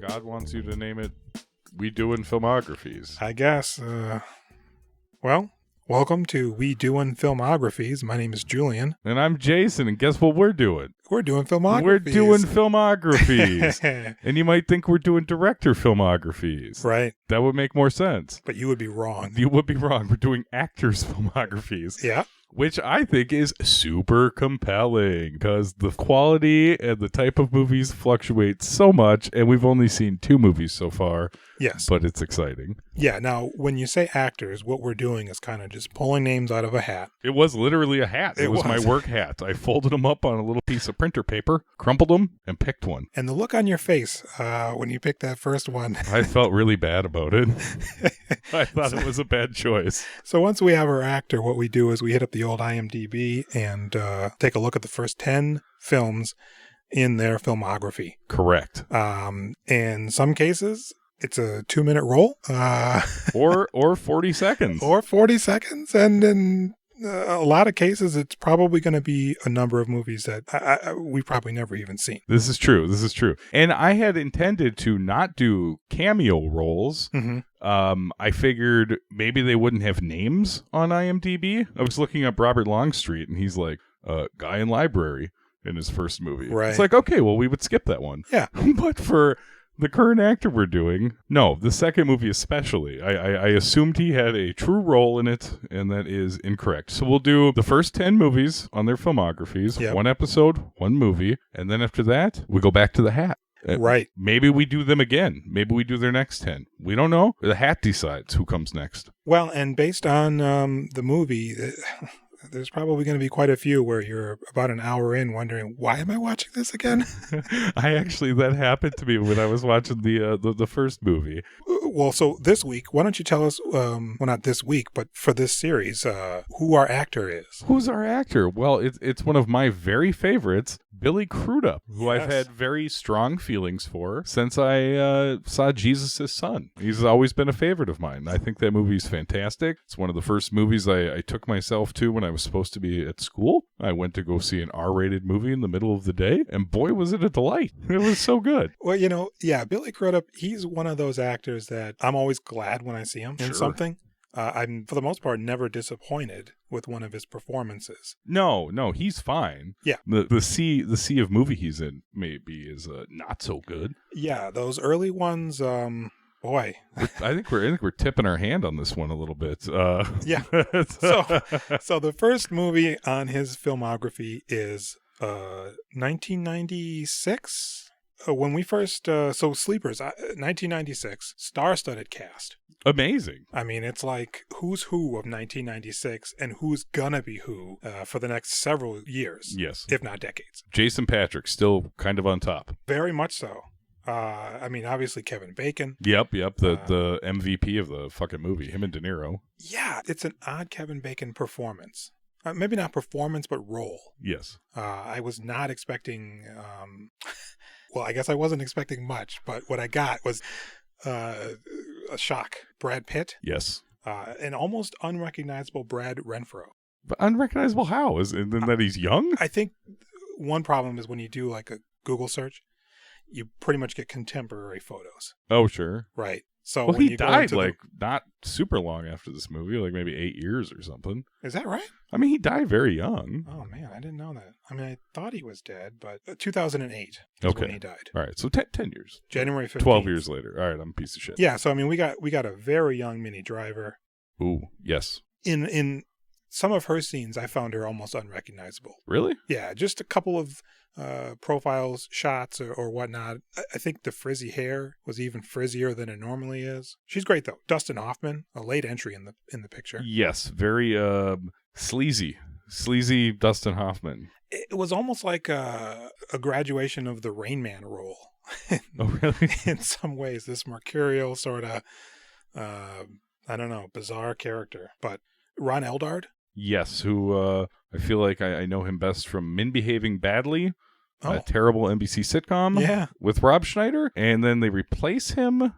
God wants you to name it, We Doin' Filmographies. I guess. Well, welcome to We Doin' Filmographies. My name is Julian. And I'm Jason, and guess what we're doing? We're doing filmographies. We're doing filmographies. And you might think we're doing director filmographies. Right. That would make more sense. But you would be wrong. You would be wrong. We're doing actors' filmographies. Yeah. Which I think is super compelling because the quality and the type of movies fluctuate so much, and we've only seen 2 movies so far. Yes. But it's exciting. Yeah. Now, when you say actors, what we're doing is kind of just pulling names out of a hat. It was literally a hat. It was my work hat. I folded them up on a little piece of printer paper, crumpled them, and picked one. And the look on your face when you picked that first one. I felt really bad about it. I thought it was a bad choice. So once we have our actor, what we do is we hit up the old IMDb and take a look at the first 10 films in their filmography. Correct. In some cases, it's a 2-minute roll. Or 40 seconds. Or 40 seconds. And in a lot of cases, it's probably going to be a number of movies that we've probably never even seen. This is true. And I had intended to not do cameo roles. Mm-hmm. I figured maybe they wouldn't have names on IMDb. I was looking up Robert Longstreet, and he's like, guy in library in his first movie. Right. It's like, okay, well, we would skip that one. Yeah. But for the current actor we're doing, no, the second movie especially, I assumed he had a true role in it, and that is incorrect. So we'll do the first 10 movies on their filmographies, Yep. 1 episode, 1 movie, and then after that, we go back to the hat. Right. Maybe we do them again. Maybe we do their next 10. We don't know. The hat decides who comes next. Well, and based on the movie, there's probably going to be quite a few where you're about an hour in wondering, why am I watching this again? That happened to me when I was watching the first movie. Well, so this week, why don't you tell us, well, not this week, but for this series, who our actor is? Who's our actor? Well, it's one of my very favorites, Billy Crudup, who I've had very strong feelings for since I saw Jesus' Son. He's always been a favorite of mine. I think that movie's fantastic. It's one of the first movies I took myself to when I was supposed to be at school. I went to go see an R-rated movie in the middle of the day, and boy, was it a delight. It was so good. Well, Billy Crudup, he's one of those actors that I'm always glad when I see him in something. I'm, for the most part, never disappointed with one of his performances. No, he's fine. Yeah. The sea of movie he's in maybe is not so good. Yeah, those early ones, boy. I think we're tipping our hand on this one a little bit. Yeah. So the first movie on his filmography is 1996. When we first, Sleepers, 1996, star-studded cast. Amazing. I mean, it's like who's who of 1996 and who's gonna be who for the next several years. Yes. If not decades. Jason Patrick still kind of on top. Very much so. I mean, obviously Kevin Bacon. Yep. The MVP of the fucking movie, him and De Niro. Yeah, it's an odd Kevin Bacon performance. Maybe not performance, but role. Yes. I was not expecting... well, I guess I wasn't expecting much, but what I got was a shock. Brad Pitt. Yes. An almost unrecognizable Brad Renfro. But unrecognizable how? Is it that he's young? I think one problem is when you do like a Google search, you pretty much get contemporary photos. Oh, sure. Right. So well, when he you go died into not super long after this movie, like maybe 8 years or something. Is that right? I mean, he died very young. Oh, man, I didn't know that. I mean, I thought he was dead, but 2008 is when he died. All right, so 10 years. January 15th. 12 years later. All right, I'm a piece of shit. Yeah, so I mean, we got a very young Minnie Driver. Ooh, yes. In some of her scenes, I found her almost unrecognizable. Really? Yeah, just a couple of profiles, shots, or whatnot. I think the frizzy hair was even frizzier than it normally is. She's great though. Dustin Hoffman, a late entry in the picture. Yes, very sleazy Dustin Hoffman. It was almost like a graduation of the Rain Man role. Oh, really? In some ways, this mercurial sort of, I don't know, bizarre character. But Ron Eldard. Yes, who I feel like I know him best from Men Behaving Badly, a terrible NBC sitcom with Rob Schneider. And then they replace him,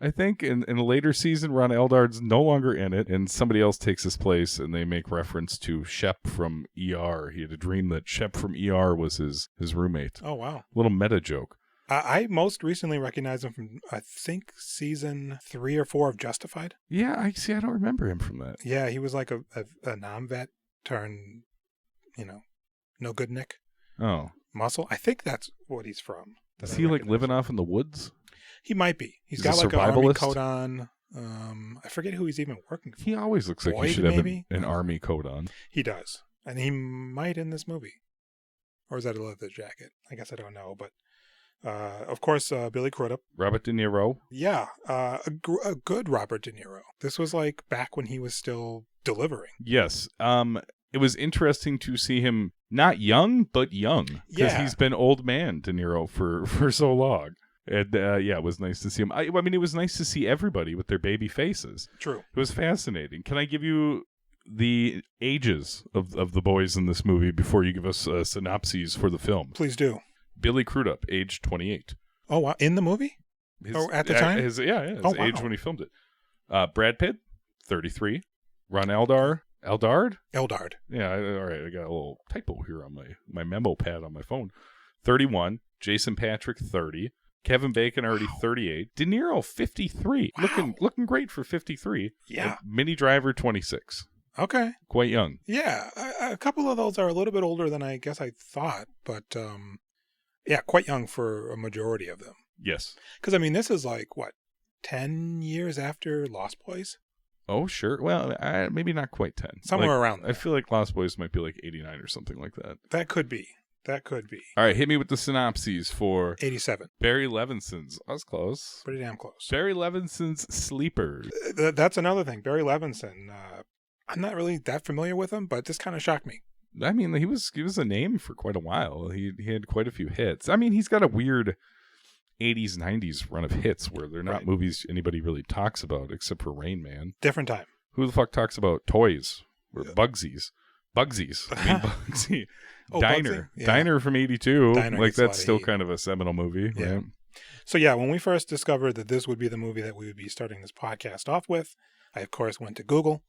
I think, in a later season. Ron Eldard's no longer in it, and somebody else takes his place, and they make reference to Shep from ER. He had a dream that Shep from ER was his roommate. Oh, wow. Little meta joke. I most recently recognized him from, I think, season 3 or 4 of Justified. Yeah, I see. I don't remember him from that. Yeah, he was like a non-vet turned, no good Nick Oh. muscle. I think that's what he's from. Is he like living off in the woods? He might be. He's got a like an army survivalist? coat on. I forget who he's even working for. He always looks like Boyd, he should have maybe? an army coat on. He does. And he might in this movie. Or is that a leather jacket? I guess I don't know. But, of course, Billy Crudup. Robert De Niro. Yeah. A good Robert De Niro. This was like back when he was still delivering. Yes. It was interesting to see him not young, but young. Because he's been old man De Niro for so long. And it was nice to see him. I mean, it was nice to see everybody with their baby faces. True. It was fascinating. Can I give you the ages of the boys in this movie before you give us synopses for the film? Please do. Billy Crudup, age 28. Oh, wow. In the movie? At the time? His age wow. when he filmed it. Brad Pitt, 33. Ron Eldard? Eldard. Yeah, all right. I got a little typo here on my memo pad on my phone. 31. Jason Patrick, 30. Kevin Bacon already 38. De Niro 53. Wow. Looking great for 53. Yeah. Minnie Driver 26. Okay. Quite young. Yeah. A couple of those are a little bit older than I guess I thought, but quite young for a majority of them. Yes. Because I mean, this is like what, 10 years after Lost Boys? Oh, sure. Well, maybe not quite 10. Somewhere around there. I feel like Lost Boys might be like 89 or something like that. That could be. All right, hit me with the synopses for 87. Barry Levinson's. I was close. Pretty damn close. Barry Levinson's Sleeper. That's another thing. Barry Levinson. I'm not really that familiar with him, but this kind of shocked me. I mean, he was a name for quite a while. He had quite a few hits. I mean, he's got a weird 80s, 90s run of hits where they're not movies anybody really talks about except for Rain Man. Different time. Who the fuck talks about toys or Bugsies? Bugsies. I mean, Bugsy. Oh, Diner. Bugsy? Yeah. Diner from 82. Diner like, gets a lot that's of still heat. kind of a seminal movie, Yeah. right? So, when we first discovered that this would be the movie that we would be starting this podcast off with, I, of course, went to Google.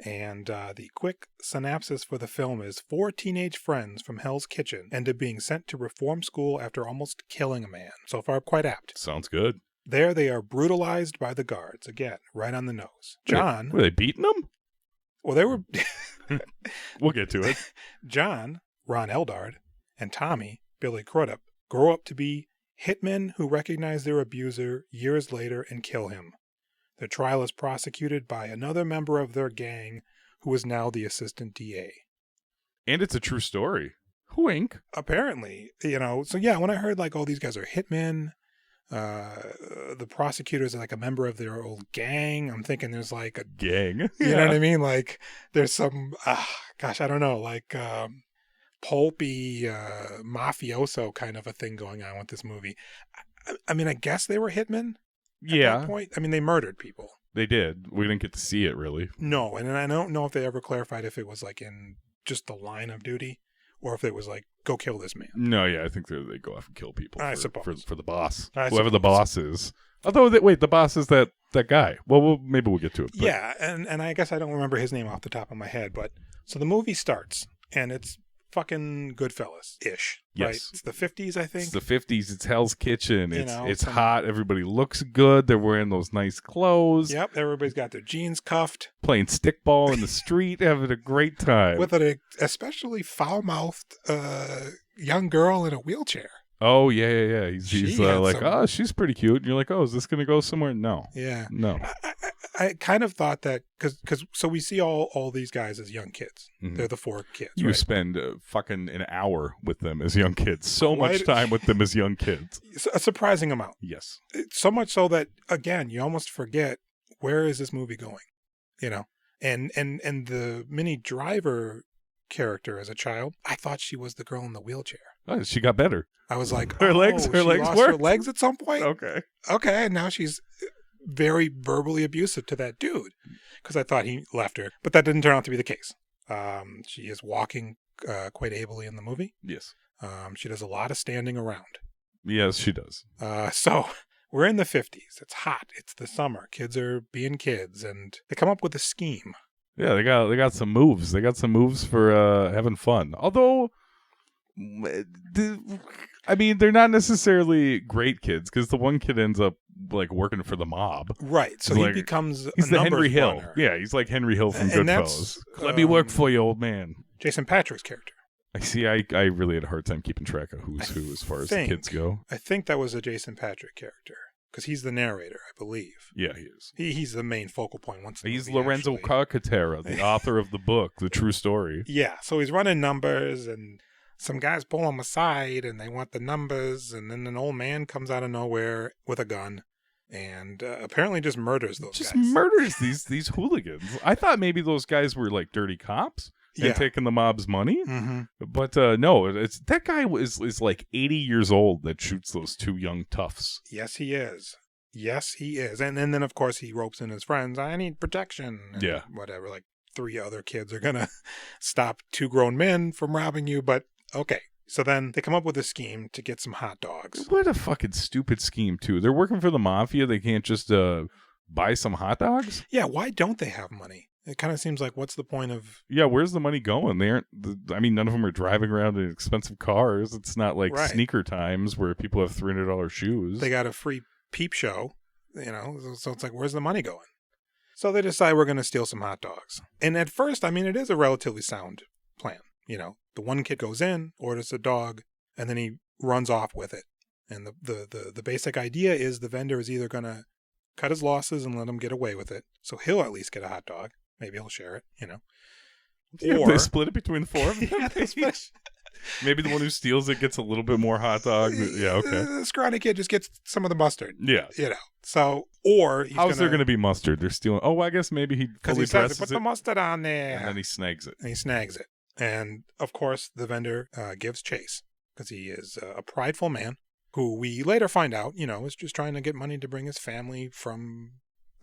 And the quick synopsis for the film is 4 teenage friends from Hell's Kitchen end up being sent to reform school after almost killing a man. So far, quite apt. Sounds good. There they are brutalized by the guards. Again, right on the nose. John... Were they beating them? Well, they were... We'll get to it. John, Ron Eldard, and Tommy, Billy Crudup, grow up to be hitmen who recognize their abuser years later and kill him. Their trial is prosecuted by another member of their gang who is now the assistant DA. And it's a true story. Wink. Apparently, so when I heard like, oh, these guys are hitmen, the prosecutors are like a member of their old gang, I'm thinking there's like a gang. You know what I mean? Like there's some, I don't know, like pulpy mafioso kind of a thing going on with this movie. I mean, I guess they were hitmen. At that point, I mean, they murdered people. They did. We didn't get to see it really. No, and I don't know if they ever clarified if it was like in just the line of duty, or if it was like, go kill this man. No, yeah, I think they go off and kill people. I suppose for the boss, I whoever the suppose. boss is. Although, the boss is that guy. Well, maybe we'll get to it. But. Yeah, and I guess I don't remember his name off the top of my head, but so the movie starts and it's fucking Goodfellas-ish. Yes. Right? It's the 50s, I think. It's the 50s. It's Hell's Kitchen. It's some- hot. Everybody looks good. They're wearing those nice clothes. Yep, everybody's got their jeans cuffed. Playing stickball in the street, having a great time. With an especially foul-mouthed young girl in a wheelchair. Oh, yeah. He's like, some- she's pretty cute. And you're like, oh, is this going to go somewhere? No. Yeah. No. I kind of thought that, because so we see all these guys as young kids. Mhm. They're the 4 kids, You right? spend fucking an hour with them as young kids. So much Quite- time with them as young kids. A surprising amount. Yes. So much so that, again, you almost forget, where is this movie going? And the Minnie Driver character as a child, I thought she was the girl in the wheelchair. Oh, she got better. I was like, Her legs she lost her worked? legs at some point? Okay. Okay, and now she's very verbally abusive to that dude because I thought he left her, but that didn't turn out to be the case. She is walking quite ably in the movie. Yes. She does a lot of standing around. Yes, she does. So we're in the 50s. It's hot. It's the summer. Kids are being kids, and they come up with a scheme. Yeah, they got some moves. They got some moves for having fun. Although I mean, they're not necessarily great kids because the one kid ends up like working for the mob. Right. So he becomes he's a the numbers Henry Hill. runner. Yeah, he's like Henry Hill from And Goodfellas. that's, Let me work for you, old man. Jason Patric's character. I see. I really had a hard time keeping track of who's who as far as the kids go. I think that was a Jason Patric character because he's the narrator, I believe. Yeah, he is. He's the main focal point. He's Lorenzo Carcaterra, the author of the book, The True Story. Yeah, so he's running numbers, and some guys pull him aside, and they want the numbers, and then an old man comes out of nowhere with a gun, and apparently just murders those guys. Just murders these hooligans. I thought maybe those guys were like dirty cops. And taking the mob's money, but no, it's that guy is like 80 years old that shoots those two young toughs. Yes, he is. Yes, he is. And then of course he ropes in his friends. I need protection. And whatever. Like 3 other kids are gonna stop 2 grown men from robbing you. But okay. So then they come up with a scheme to get some hot dogs. What a fucking stupid scheme too. They're working for the mafia. They can't just buy some hot dogs. Yeah. Why don't they have money? It kind of seems like, what's the point of... Yeah, where's the money going? They aren't... none of them are driving around in expensive cars. It's not like sneaker times where people have $300 shoes. They got a free peep show, so it's like, where's the money going? So they decide we're going to steal some hot dogs. And at first, I mean, it is a relatively sound plan. The one kid goes in, orders a dog, and then he runs off with it. And the basic idea is the vendor is either going to cut his losses and let him get away with it, so he'll at least get a hot dog. Maybe he'll share it, Or they split it between the 4 of them. Maybe the one who steals it gets a little bit more hot dog. Yeah, okay. The scrawny kid just gets some of the mustard. Yeah. So, or how's there going to be mustard? They're stealing. Oh, I guess maybe he fully presses put the mustard on there. And then he snags it. And of course, the vendor gives chase because he is a prideful man who we later find out, is just trying to get money to bring his family from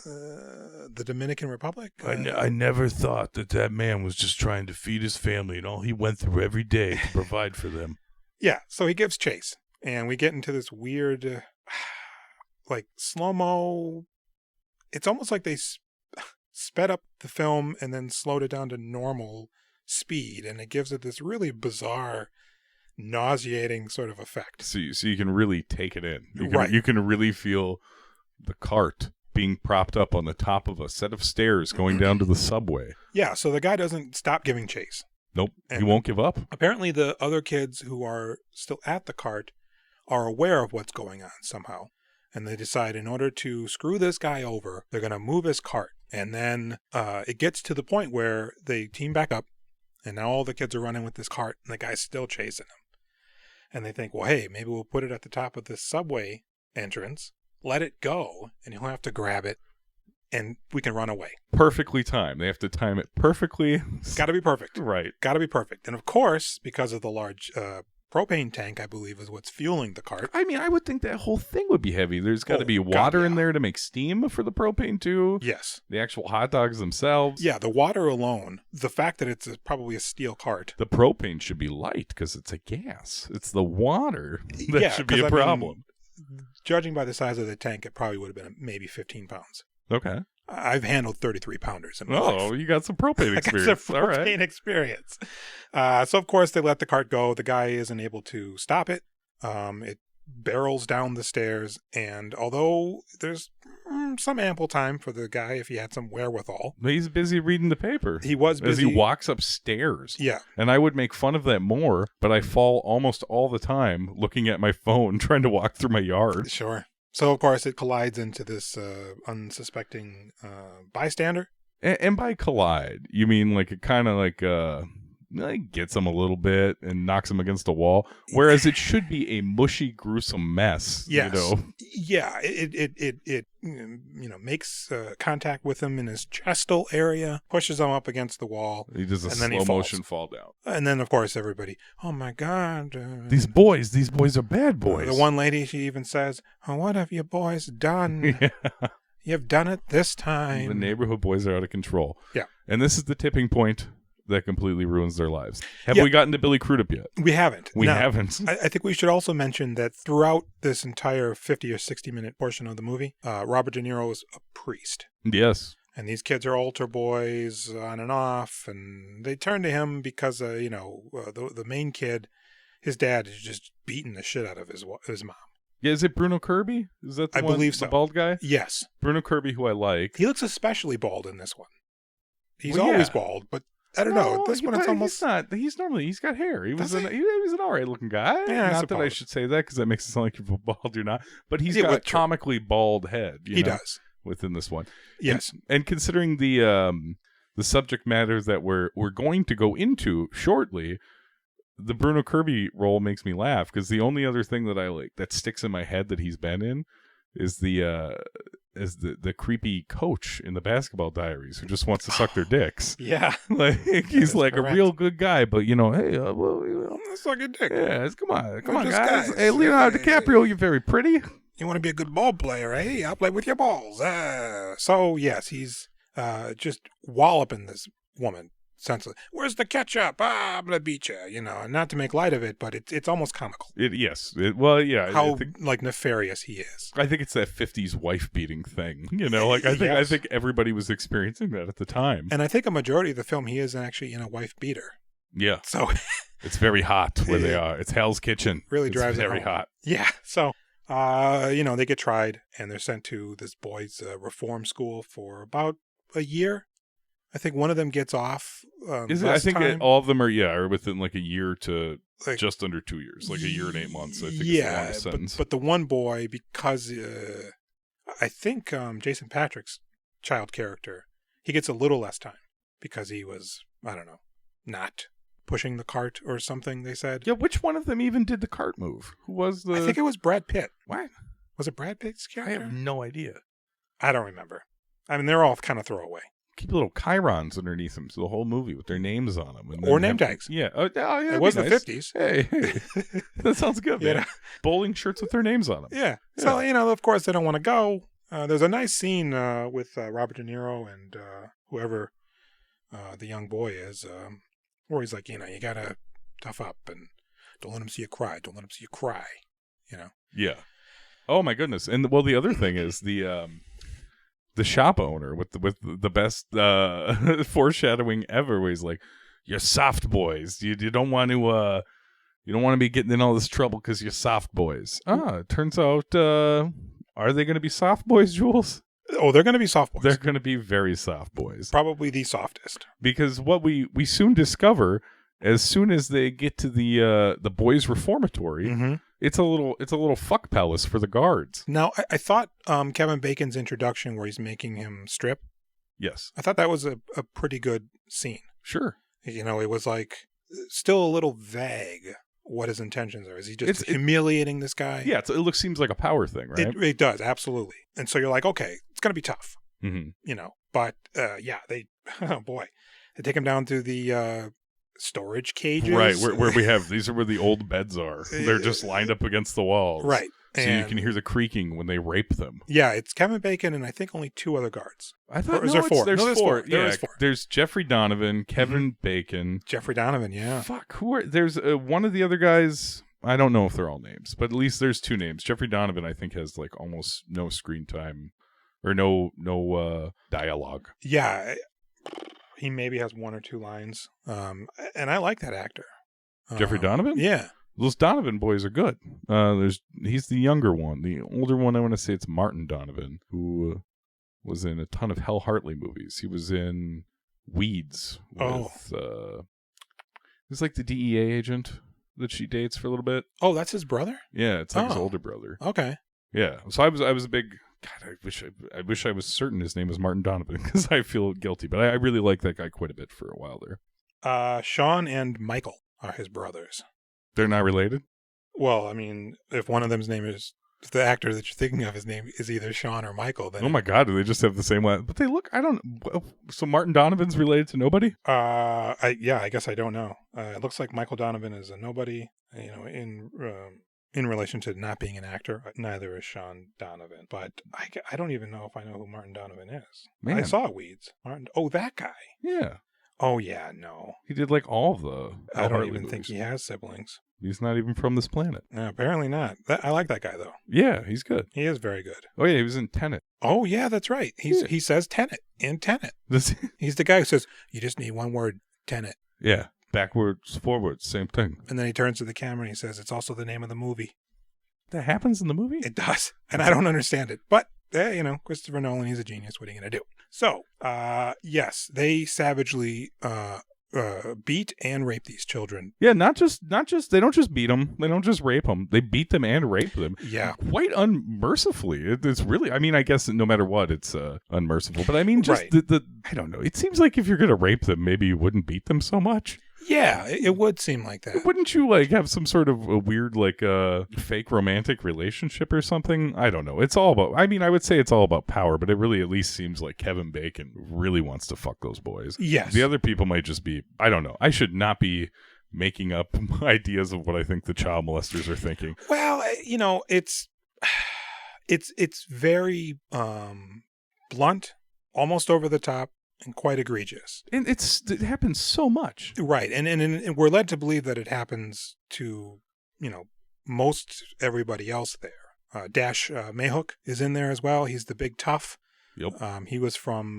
the Dominican Republic. I never thought that man was just trying to feed his family and all he went through every day to provide for them. Yeah, so he gives chase, and we get into this weird, like slow-mo. It's almost like they sped up the film and then slowed it down to normal speed, and it gives it this really bizarre, nauseating sort of effect. So you can really take it in. You can really feel the cart being propped up on the top of a set of stairs going down to the subway. Yeah, so the guy doesn't stop giving chase. Nope, he won't give up. Apparently the other kids who are still at the cart are aware of what's going on somehow. And they decide in order to screw this guy over, they're going to move his cart. And then it gets to the point where they team back up, and now all the kids are running with this cart, and the guy's still chasing them. And they think, well, hey, maybe we'll put it at the top of this subway entrance, let it go, and he'll have to grab it, and we can run away. Perfectly timed. They have to time it perfectly. It's got to be perfect. Right. Got to be perfect. And of course, because of the large propane tank, I believe, is what's fueling the cart. I mean, I would think that whole thing would be heavy. There's got to be water in there to make steam for the propane, too. Yes. The actual hot dogs themselves. Yeah, the water alone, the fact that it's probably a steel cart. The propane should be light because it's a gas. It's the water that should be a problem. Judging by the size of the tank, it probably would have been maybe 15 pounds. Okay. I've handled 33-pounders in my life. Oh, you got some propane experience. I got some propane experience. So, of course, they let the cart go. The guy isn't able to stop it. It barrels down the stairs, and although there's some ample time for the guy if he had some wherewithal. He's busy reading the paper. He was busy. As he walks upstairs. Yeah. And I would make fun of that more, but I fall almost all the time looking at my phone trying to walk through my yard. Sure. So, of course, it collides into this unsuspecting bystander. And by collide, you mean like it kind of like gets him a little bit and knocks him against a wall, whereas it should be a mushy, gruesome mess. Yes. Yeah. It makes contact with him in his chestal area, pushes him up against the wall. He does a slow motion fall down. And then, of course, everybody, oh my God. These boys are bad boys. The one lady, she even says, oh, what have you boys done? Yeah. You've done it this time. The neighborhood boys are out of control. Yeah. And this is the tipping point that completely ruins their lives. Have we gotten to Billy Crudup yet? We haven't. We haven't. I think we should also mention that throughout this entire 50 or 60-minute portion of the movie, Robert De Niro is a priest. Yes. And these kids are altar boys on and off, and they turn to him because, the main kid his dad is just beating the shit out of his mom. Yeah, is it Bruno Kirby? Is that the I one, believe the so. bald guy? Yes. Bruno Kirby, who I like. He looks especially bald in this one. He's Well, always yeah. bald, but I don't know. This one, it's almost... He's got hair. He was Does an all right looking guy. Yeah, not that I should say that because that makes it sound like you're bald or not. But he's got a comically bald head. He does. Within this one. Yes. And considering the subject matter that we're going to go into shortly, the Bruno Kirby role makes me laugh because the only other thing that I like that sticks in my head that he's been in is the creepy coach in the Basketball Diaries who just wants to suck their dicks. Yeah. Like he's like correct. A real good guy, but hey, suck your dick. Yeah, come on, guys. Hey, Leonardo DiCaprio, you're very pretty. You want to be a good ball player, eh? I'll play with your balls. So yes, he's just walloping this woman. Senseless. Where's the ketchup? I'm gonna beat you. And not to make light of it, but it's almost comical. How like nefarious he is. I think it's that 50s wife beating thing. I think everybody was experiencing that at the time. And I think a majority of the film he is actually in a wife beater. Yeah. So it's very hot where they are. It's Hell's Kitchen. Really drives it very home. hot. Yeah. So they get tried and they're sent to this boys' reform school for about a year. I think one of them gets off. I think all of them are within like a year to just under 2 years, like a year and 8 months. I think is the longest sentence. But the one boy, because I think Jason Patrick's child character, he gets a little less time because he was, I don't know, not pushing the cart or something. They said. Yeah, which one of them even did the cart move? Who was the? I think it was Brad Pitt. What? Was it Brad Pitt's character? I have no idea. I don't remember. I mean, they're all kind of throwaway. Keep little chyrons underneath them, so the whole movie with their names on them, or name tags. Yeah, yeah. It was the 50s. Hey, that sounds good, man. Bowling shirts with their names on them. Yeah. So of course, they don't want to go. There's a nice scene with Robert De Niro and whoever the young boy is, where he's like, you gotta tough up and don't let him see you cry. Don't let him see you cry. Yeah. Oh my goodness. And the other thing is the shop owner with the best foreshadowing ever, where he's like, "You're soft boys. You don't want to be getting in all this trouble because you're soft boys." It turns out, are they going to be soft boys, Jules? Oh, they're going to be soft boys. They're going to be very soft boys. Probably the softest. Because what we soon discover, as soon as they get to the boys' reformatory. Mm-hmm. It's a little fuck palace for the guards. Now, I thought Kevin Bacon's introduction where he's making him strip. Yes. I thought that was a pretty good scene. Sure. It was like still a little vague what his intentions are. Is he just humiliating this guy? Yeah, seems like a power thing, right? It does, absolutely. And so you're like, okay, it's going to be tough. Mm-hmm. But they take him down to the storage cages, right? Where we have these are where the old beds are. They're just lined up against the walls, right? So you can hear the creaking when they rape them. Yeah, it's Kevin Bacon and I think only 2 other guards. I thought there's 4. There's 4. There's 4. There's Jeffrey Donovan, Kevin Bacon, Jeffrey Donovan. Yeah. Fuck, who are? There's one of the other guys. I don't know if they're all names, but at least there's 2 names. Jeffrey Donovan, I think, has like almost no screen time or no dialogue. Yeah. He maybe has 1 or 2 lines, and I like that actor. Jeffrey Donovan? Yeah. Those Donovan boys are good. He's the younger one. The older one, I want to say it's Martin Donovan, who was in a ton of Hal Hartley movies. He was in Weeds with, he's like the DEA agent that she dates for a little bit. Oh, that's his brother? Yeah, it's like his older brother. Okay. Yeah, so I was a big... God, I wish I was certain his name was Martin Donovan because I feel guilty, but I really liked that guy quite a bit for a while there. Sean and Michael are his brothers. They're not related? Well, I mean, if one of them's name is, if the actor that you're thinking of, his name is either Sean or Michael, then... Oh my God, do they just have the same one? But they look, so Martin Donovan's related to nobody? I guess I don't know. It looks like Michael Donovan is a nobody, in relation to not being an actor. Neither is Sean Donovan. But I don't even know if I know who Martin Donovan is. Man. I saw Weeds. That guy. Yeah. Oh, yeah, no. He did like all of the... I don't even think he has siblings. He's not even from this planet. No, apparently not. I like that guy, though. Yeah, he's good. He is very good. Oh, yeah, he was in Tenet. Oh, yeah, that's right. He says Tenet in Tenet. He's the guy who says, you just need one word, Tenet. Yeah. Backwards, forwards, same thing. And then he turns to the camera and he says, it's also the name of the movie. That happens in the movie? It does. And I don't understand it. But, Christopher Nolan, he's a genius. What are you going to do? So, yes, they savagely beat and rape these children. Yeah, not just they don't just beat them, they don't just rape them, they beat them and rape them. Yeah, quite unmercifully. It's really, I mean, I guess no matter what, it's unmerciful. But I mean, just right. the I don't know. It seems like if you're gonna rape them, maybe you wouldn't beat them so much. Yeah, it would seem like that. Wouldn't you like have some sort of a weird like fake romantic relationship or something? I don't know. It's all about, I mean, I would say it's all about power, but it really at least seems like Kevin Bacon really wants to fuck those boys. Yes. The other people might just be, I don't know. I should not be making up ideas of what I think the child molesters are thinking. Well, it's very blunt, almost over the top, and quite egregious. And it happens so much. Right. And we're led to believe that it happens to, most everybody else there. Dash Mayhook is in there as well. He's the big tough. Yep. He was from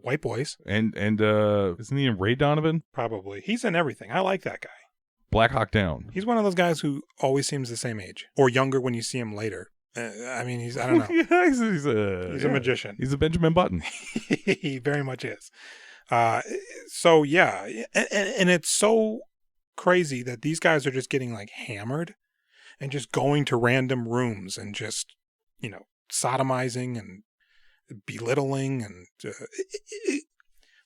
White Boys. And isn't he in Ray Donovan? Probably. He's in everything. I like that guy. Black Hawk Down. He's one of those guys who always seems the same age. Or younger when you see him later. I mean, I don't know. Yeah, he's a magician. He's a Benjamin Button. He very much is. So, yeah. And it's so crazy that these guys are just getting like hammered and just going to random rooms and just, sodomizing and belittling. And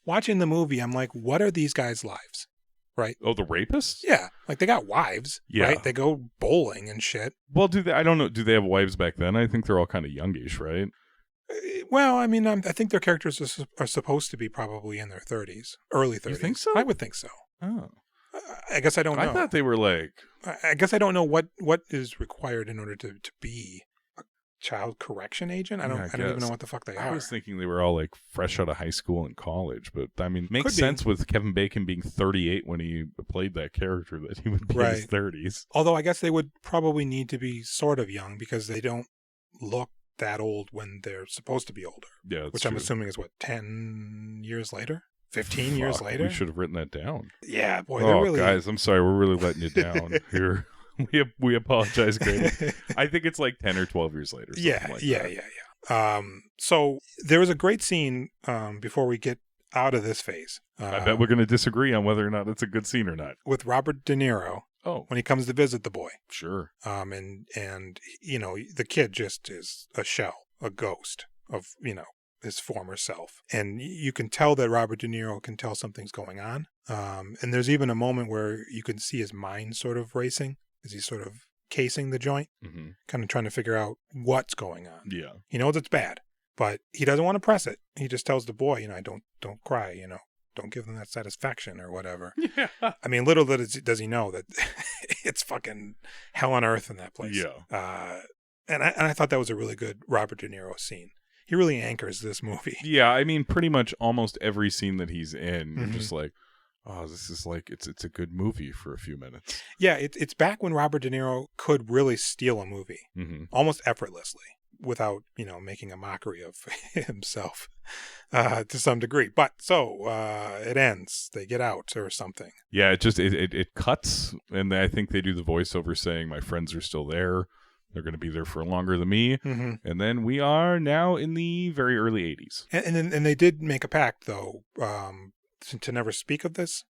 watching the movie, I'm like, what are these guys' lives? Right. Oh, the rapists? Yeah. Like they got wives, yeah. Right? They go bowling and shit. Well, I don't know. Do they have wives back then? I think they're all kind of youngish, right? Well, I mean, I think their characters are supposed to be probably in their 30s, early 30s. You think so? I would think so. Oh. I guess I don't know. I thought they were like... I guess I don't know what is required in order to be a child correction agent. I don't even know what the fuck they are. I was thinking they were all like fresh out of high school and college, but I mean, makes sense with Kevin Bacon being 38 when he played that character that he would be in his 30s. Although I guess they would probably need to be sort of young because they don't look that old when they're supposed to be older. Yeah, which I'm assuming is 10 years later? 15 years later? We should have written that down. Yeah, boy. Oh, guys, I'm sorry. We're really letting you down here. We apologize greatly. I think it's like 10 or 12 years later. Yeah. So there was a great scene before we get out of this phase. I bet we're going to disagree on whether or not it's a good scene or not. With Robert De Niro. Oh. When he comes to visit the boy. Sure. And the kid just is a shell, a ghost of, his former self. And you can tell that Robert De Niro can tell something's going on. And there's even a moment where you can see his mind sort of racing as he's sort of casing the joint, kind of trying to figure out what's going on. Yeah. He knows it's bad, but he doesn't want to press it. He just tells the boy, don't cry, don't give them that satisfaction or whatever. Yeah. I mean, little does he know that it's fucking hell on earth in that place. Yeah. And I thought that was a really good Robert De Niro scene. He really anchors this movie. Yeah, I mean, pretty much almost every scene that he's in, you're just like, oh, this is like, it's a good movie for a few minutes. Yeah, it's back when Robert De Niro could really steal a movie, almost effortlessly, without, making a mockery of himself to some degree. But so it ends. They get out or something. Yeah, it cuts, and I think they do the voiceover saying, my friends are still there. They're going to be there for longer than me. And then we are now in the very early 80s. And they did make a pact, though, to never speak of this.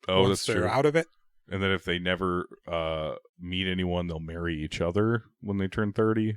Oh, once that's true. They're out of it. And then if they never meet anyone, they'll marry each other when they turn 30.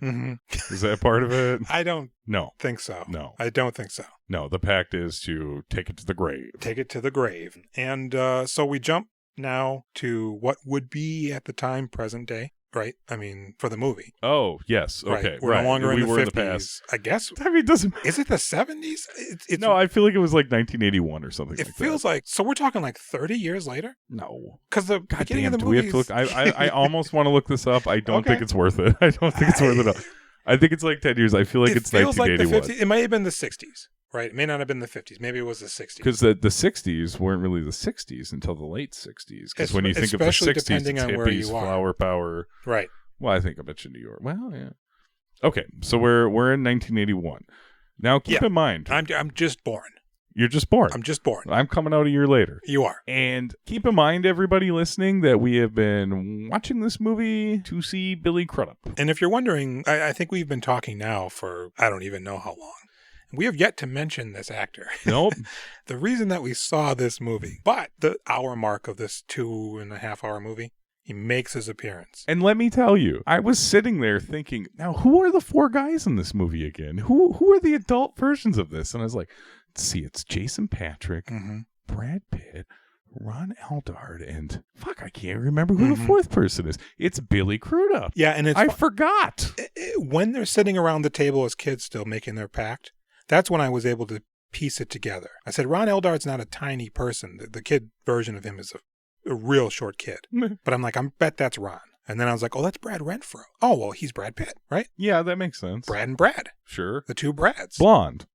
Is that part of it? I don't think so. No. I don't think so. No, the pact is to take it to the grave. Take it to the grave. And so we jump now to what would be at the time present day. Right? I mean, for the movie. Oh, yes. Okay. Right. We're no longer in the 50s. In the past. I guess. I mean, it doesn't matter. Is it the 70s? No, I feel like it was like 1981 or something like that. It feels like, so we're talking like 30 years later? No. Because the beginning of the movie. Do we have to look? I almost want to look this up. I don't think it's worth it. I don't think it's worth it at all. I think it's like 10 years. I feel like it's 1981. Like the 50s. It might have been the 60s. Right? It may not have been the 50s. Maybe it was the 60s. Because the 60s weren't really the 60s until the late 60s. Because when you think of the 60s, it's hippies, flower power. Right. Well, I think I bet you New York. Well, yeah. Okay, so we're in 1981. Now, keep in mind. I'm just born. You're just born. I'm just born. I'm coming out a year later. You are. And keep in mind, everybody listening, that we have been watching this movie to see Billy Crudup. And if you're wondering, I think we've been talking now for I don't even know how long. We have yet to mention this actor. Nope. The reason that we saw this movie, but the hour mark of this 2.5 hour movie, he makes his appearance. And let me tell you, I was sitting there thinking, now who are the 4 guys in this movie again? Who are the adult versions of this? And I was like, let's see, it's Jason Patric, Brad Pitt, Ron Eldard, and I can't remember who the 4th person is. It's Billy Crudup. Yeah, and I forgot. When they're sitting around the table as kids still making their pact, that's when I was able to piece it together. I said, Ron Eldard's not a tiny person. The kid version of him is a real short kid. But I'm like, I bet that's Ron. And then I was like, oh, that's Brad Renfro. Oh, well, he's Brad Pitt, right? Yeah, that makes sense. Brad and Brad. Sure. The 2 Brads. Blonde.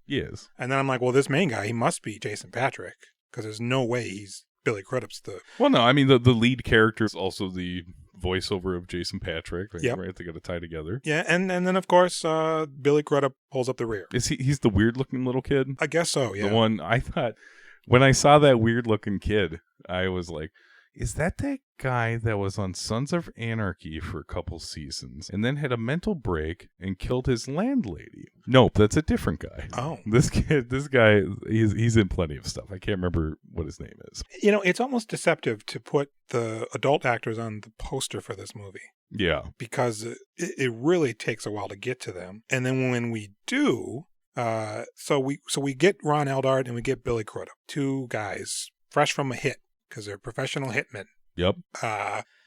Yes. And then I'm like, well, this main guy, he must be Jason Patric, because there's no way he's Billy Crudup's the... Well, no, I mean, the lead character is also the voiceover of Jason Patrick. Yep. Right? They got to tie together. Yeah, and then, of course, Billy Crudup pulls up the rear. He's the weird-looking little kid? I guess so, yeah. The one, I thought, when I saw that weird-looking kid, I was like, is that guy that was on Sons of Anarchy for a couple seasons and then had a mental break and killed his landlady? Nope, that's a different guy. Oh. This guy, he's in plenty of stuff. I can't remember what his name is. You know, it's almost deceptive to put the adult actors on the poster for this movie. Yeah. Because it really takes a while to get to them. And then when we do, so we get Ron Eldard and we get Billy Crudup. 2 guys fresh from a hit, because they're professional hitmen. Yep.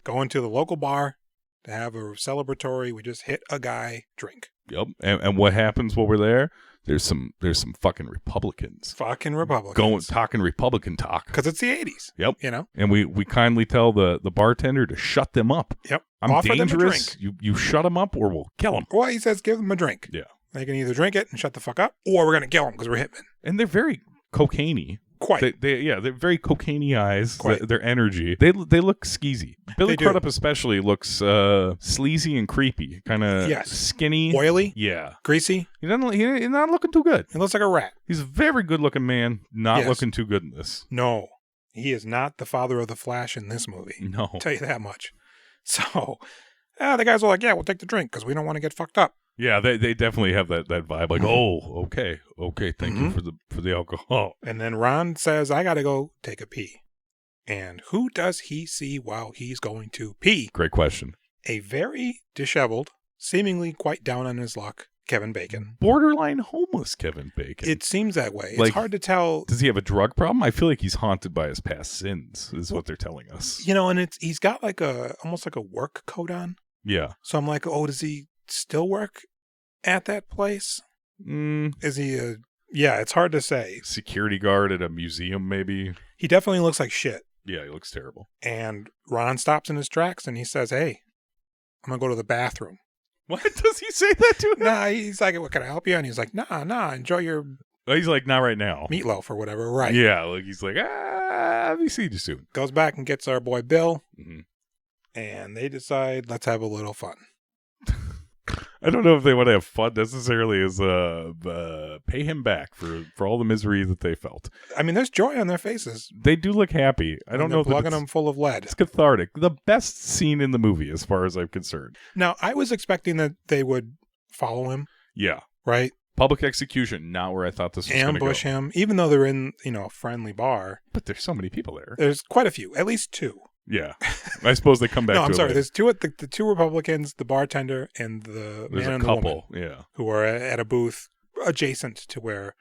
Going to the local bar to have a celebratory, we just hit a guy drink. Yep. And what happens while we're there? There's some fucking Republicans. Talking Republican talk. Because it's the 80s. Yep. You know? And we kindly tell the bartender to shut them up. Yep. I'm Offer dangerous. them a drink. You shut them up or we'll kill them. Well, he says give them a drink. Yeah. They can either drink it and shut the fuck up, or we're going to kill them because we're hitmen. And they're very cocaine-y. Quite. They're very cocaine-y eyes. Quite. Their energy. They look skeezy. Billy Crudup especially looks sleazy and creepy. Kind of skinny. Oily. Yeah. Greasy. He's not looking too good. He looks like a rat. He's a very good-looking man, not looking too good in this. No. He is not the father of the Flash in this movie. No. I'll tell you that much. So, the guys are like, yeah, we'll take the drink because we don't want to get fucked up. Yeah, they definitely have that vibe. Like, oh, okay, thank you for the alcohol. And then Ron says, I gotta go take a pee. And who does he see while he's going to pee? Great question. A very disheveled, seemingly quite down on his luck, Kevin Bacon. Borderline homeless Kevin Bacon. It seems that way. Like, it's hard to tell. Does he have a drug problem? I feel like he's haunted by his past sins, is what they're telling us. You know, and he's got like almost like a work coat on. Yeah. So I'm like, oh, does he still work at that place? Is he yeah, it's hard to say. Security guard at a museum, maybe? He definitely looks like shit. Yeah, he looks terrible. And Ron stops in his tracks and he says, hey, I'm going to go to the bathroom. What? Does he say that to him? Nah, he's like, what, can I help you? And he's like, nah, enjoy your... He's like, not right now. Meatloaf or whatever, right. Yeah, like he's like, I'll be seeing you soon. Goes back and gets our boy Bill. And they decide, let's have a little fun. I don't know if they want to have fun necessarily as pay him back for all the misery that they felt. I mean, there's joy on their faces. They do look happy. I don't know if plugging them full of lead. It's cathartic. The best scene in the movie, as far as I'm concerned. Now, I was expecting that they would follow him. Yeah. Right? Public execution, not where I thought this was going to go. Ambush him, even though they're in, a friendly bar. But there's so many people there. There's quite a few, at least 2. Yeah. I suppose they come back to it. No, I'm sorry. Later. There's 2 the 2 Republicans, the bartender, and the there's man a and couple, the woman. Yeah. Who are at a booth adjacent to where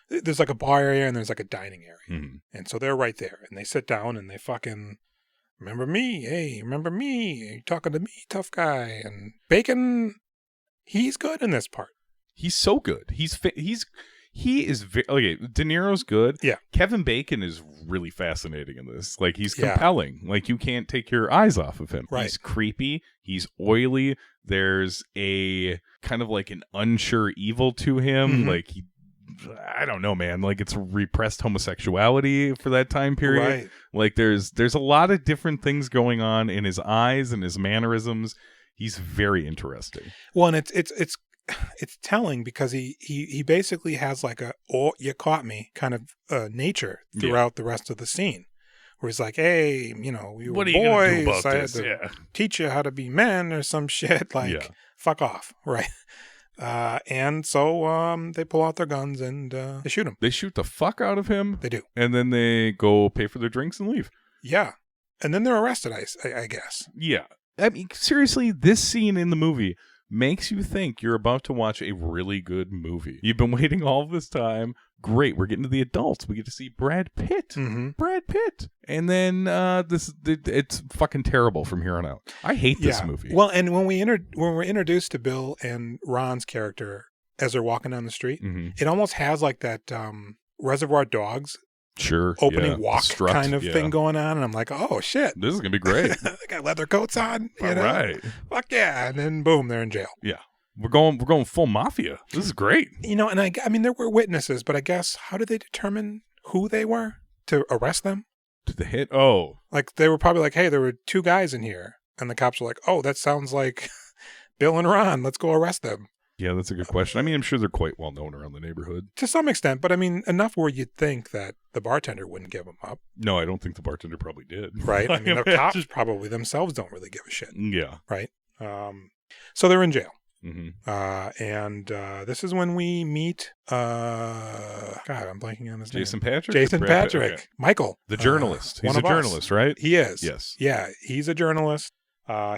there's like a bar area and there's like a dining area. And so they're right there. And they sit down and they fucking, remember me? Hey, remember me? Are you talking to me, tough guy? And Bacon, he's good in this part. He's so good. He is okay. De Niro's good. Yeah. Kevin Bacon is really fascinating in this. Like, he's compelling. Like, you can't take your eyes off of him. Right. He's creepy. He's oily. There's a kind of like an unsure evil to him. Like, I don't know, man. Like, it's repressed homosexuality for that time period. Right. Like, there's a lot of different things going on in his eyes and his mannerisms. He's very interesting. Well, and it's it's telling because he basically has like a, oh, you caught me kind of nature throughout the rest of the scene. Where he's like, hey, you know, we were boys. I had to teach you how to be men or some shit. Like, fuck off, right? And so they pull out their guns and they shoot him. They shoot the fuck out of him. They do. And then they go pay for their drinks and leave. Yeah. And then they're arrested, I guess. Yeah. I mean, seriously, this scene in the movie makes you think you're about to watch a really good movie. You've been waiting all this time. Great, we're getting to the adults. We get to see Brad Pitt. Mm-hmm. Brad Pitt. And then it's fucking terrible from here on out. I hate this movie. Well, and when we're introduced to Bill and Ron's character as they're walking down the street, it almost has like that Reservoir Dogs opening walk strut, kind of thing going on, and I'm like, oh shit, this is gonna be great. They got leather coats on, you know? Right? Fuck yeah! And then boom, they're in jail. Yeah, we're going full mafia. This is great. You know, and I mean, there were witnesses, but I guess how did they determine who they were to arrest them? Did the hit? Oh, like they were probably like, hey, there were 2 guys in here, and the cops were like, oh, that sounds like Bill and Ron. Let's go arrest them. Yeah, that's a good question. I mean, I'm sure they're quite well known around the neighborhood. To some extent, but I mean, enough where you'd think that the bartender wouldn't give them up. No, I don't think the bartender probably did. Right? I mean, the cops probably themselves don't really give a shit. Yeah. Right? So they're in jail. Mm-hmm. And this is when we meet, God, I'm blanking on his name. Jason Patrick? Okay. Michael. The journalist. He's a journalist, right? He is. Yes. Yeah, he's a journalist.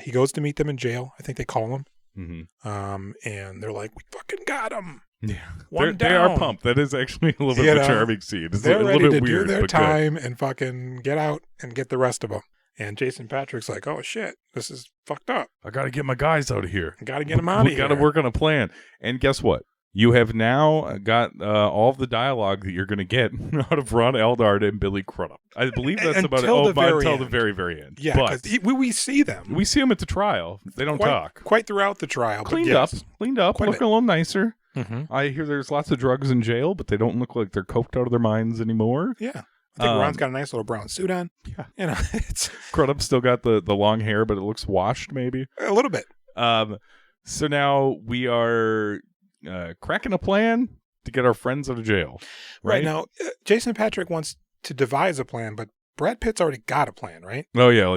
He goes to meet them in jail. I think they call him. Mm-hmm. And they're like, we fucking got him. Yeah, they are pumped. That is actually a little bit of a charming scene. It's they're a ready little bit to weird, do their but time good. And fucking get out and get the rest of them. And Jason Patrick's like, oh shit, this is fucked up. I got to get my guys out of here. I got to get them out of here. We got to work on a plan. And guess what? You have now got all of the dialogue that you're going to get out of Ron Eldard and Billy Crudup. I believe that's about it. Until the very, very end. Yeah, because we see them. We see them at the trial. They don't talk. Quite throughout the trial. Cleaned up, looking a little nicer. Mm-hmm. I hear there's lots of drugs in jail, but they don't look like they're coked out of their minds anymore. Yeah. I think Ron's got a nice little brown suit on. Yeah. You know, it's Crudup's still got the long hair, but it looks washed maybe. A little bit. So now we are cracking a plan to get our friends out of jail. Right now, Jason Patrick wants to devise a plan, but Brad Pitt's already got a plan, right? Oh yeah,